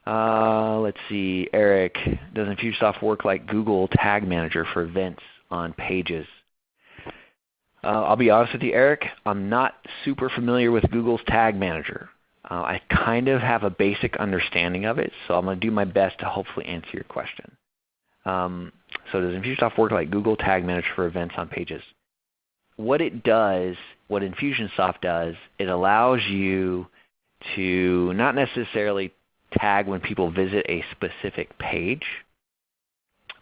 Let's see, Eric, does Infusionsoft work like Google Tag Manager for events on pages? I'll be honest with you, Eric, I'm not super familiar with Google's Tag Manager. I kind of have a basic understanding of it, so I'm going to do my best to hopefully answer your question. So does Infusionsoft work like Google Tag Manager for events on pages? What it does, what Infusionsoft does, it allows you to not necessarily tag when people visit a specific page,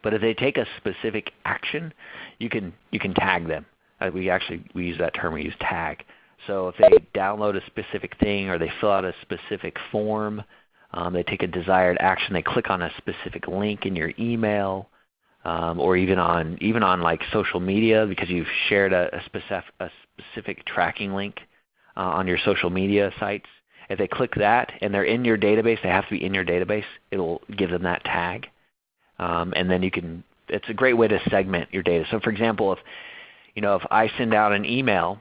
but if they take a specific action, you can tag them. We use that term. We use tag. So if they download a specific thing or they fill out a specific form, they take a desired action, they click on a specific link in your email, or even on like social media because you've shared a specific tracking link on your social media sites. If they click that and they're in your database, they have to be in your database, it'll give them that tag. And then it's a great way to segment your data. So for example, if I send out an email,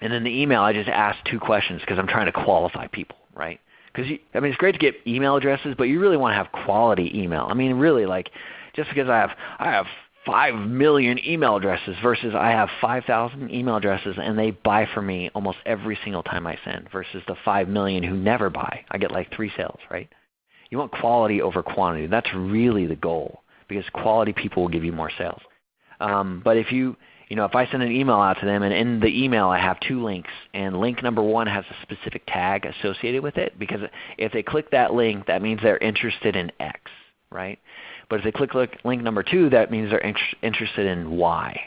and in the email I just ask 2 questions because I'm trying to qualify people, right? Because it's great to get email addresses, but you really want to have quality email. I mean, really, like just because I have 5 million email addresses versus I have 5,000 email addresses and they buy from me almost every single time I send versus the 5 million who never buy. I get like 3 sales, right? You want quality over quantity. That's really the goal because quality people will give you more sales. But if if I send an email out to them and in the email I have 2 links and link number 1 has a specific tag associated with it because if they click that link, that means they're interested in X, right? But if they click link number 2, that means they're interested in Y.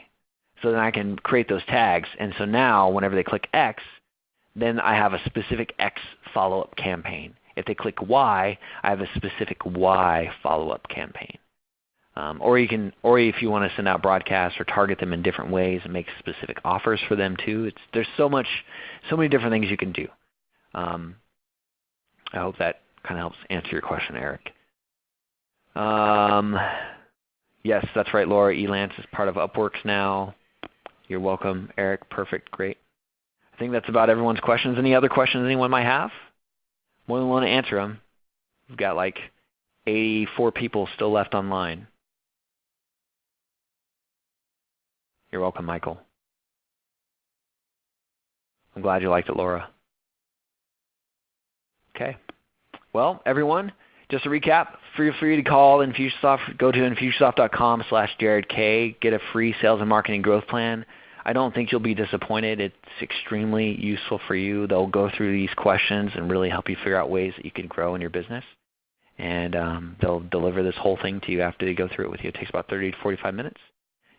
So then I can create those tags. And so now whenever they click X, then I have a specific X follow-up campaign. If they click Y, I have a specific Y follow-up campaign. Or if you want to send out broadcasts or target them in different ways and make specific offers for them too. There's so many different things you can do. I hope that kind of helps answer your question, Eric. Yes, that's right, Laura. Elance is part of Upworks now. You're welcome, Eric. Perfect, great. I think that's about everyone's questions. Any other questions anyone might have? More than willing to answer them. We've got like 84 people still left online. You're welcome, Michael. I'm glad you liked it, Laura. Okay. Well, everyone, just to recap, feel free to call Infusionsoft. Go to Infusionsoft.com/JaredK. Get a free sales and marketing growth plan. I don't think you'll be disappointed. It's extremely useful for you. They'll go through these questions and really help you figure out ways that you can grow in your business. And they'll deliver this whole thing to you after they go through it with you. It takes about 30 to 45 minutes.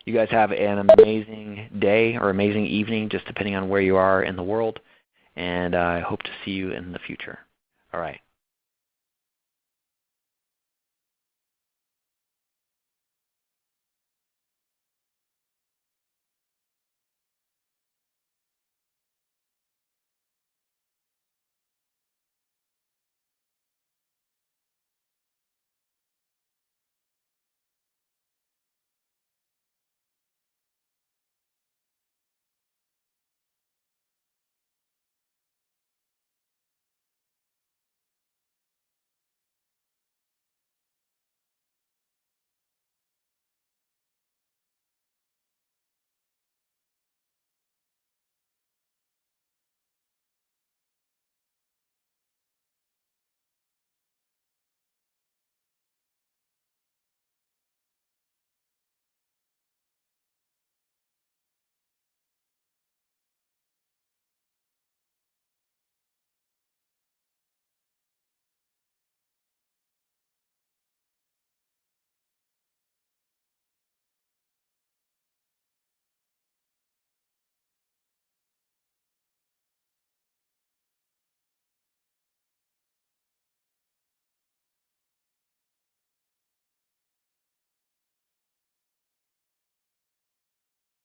You guys have an amazing day or amazing evening, just depending on where you are in the world. And I hope to see you in the future. All right.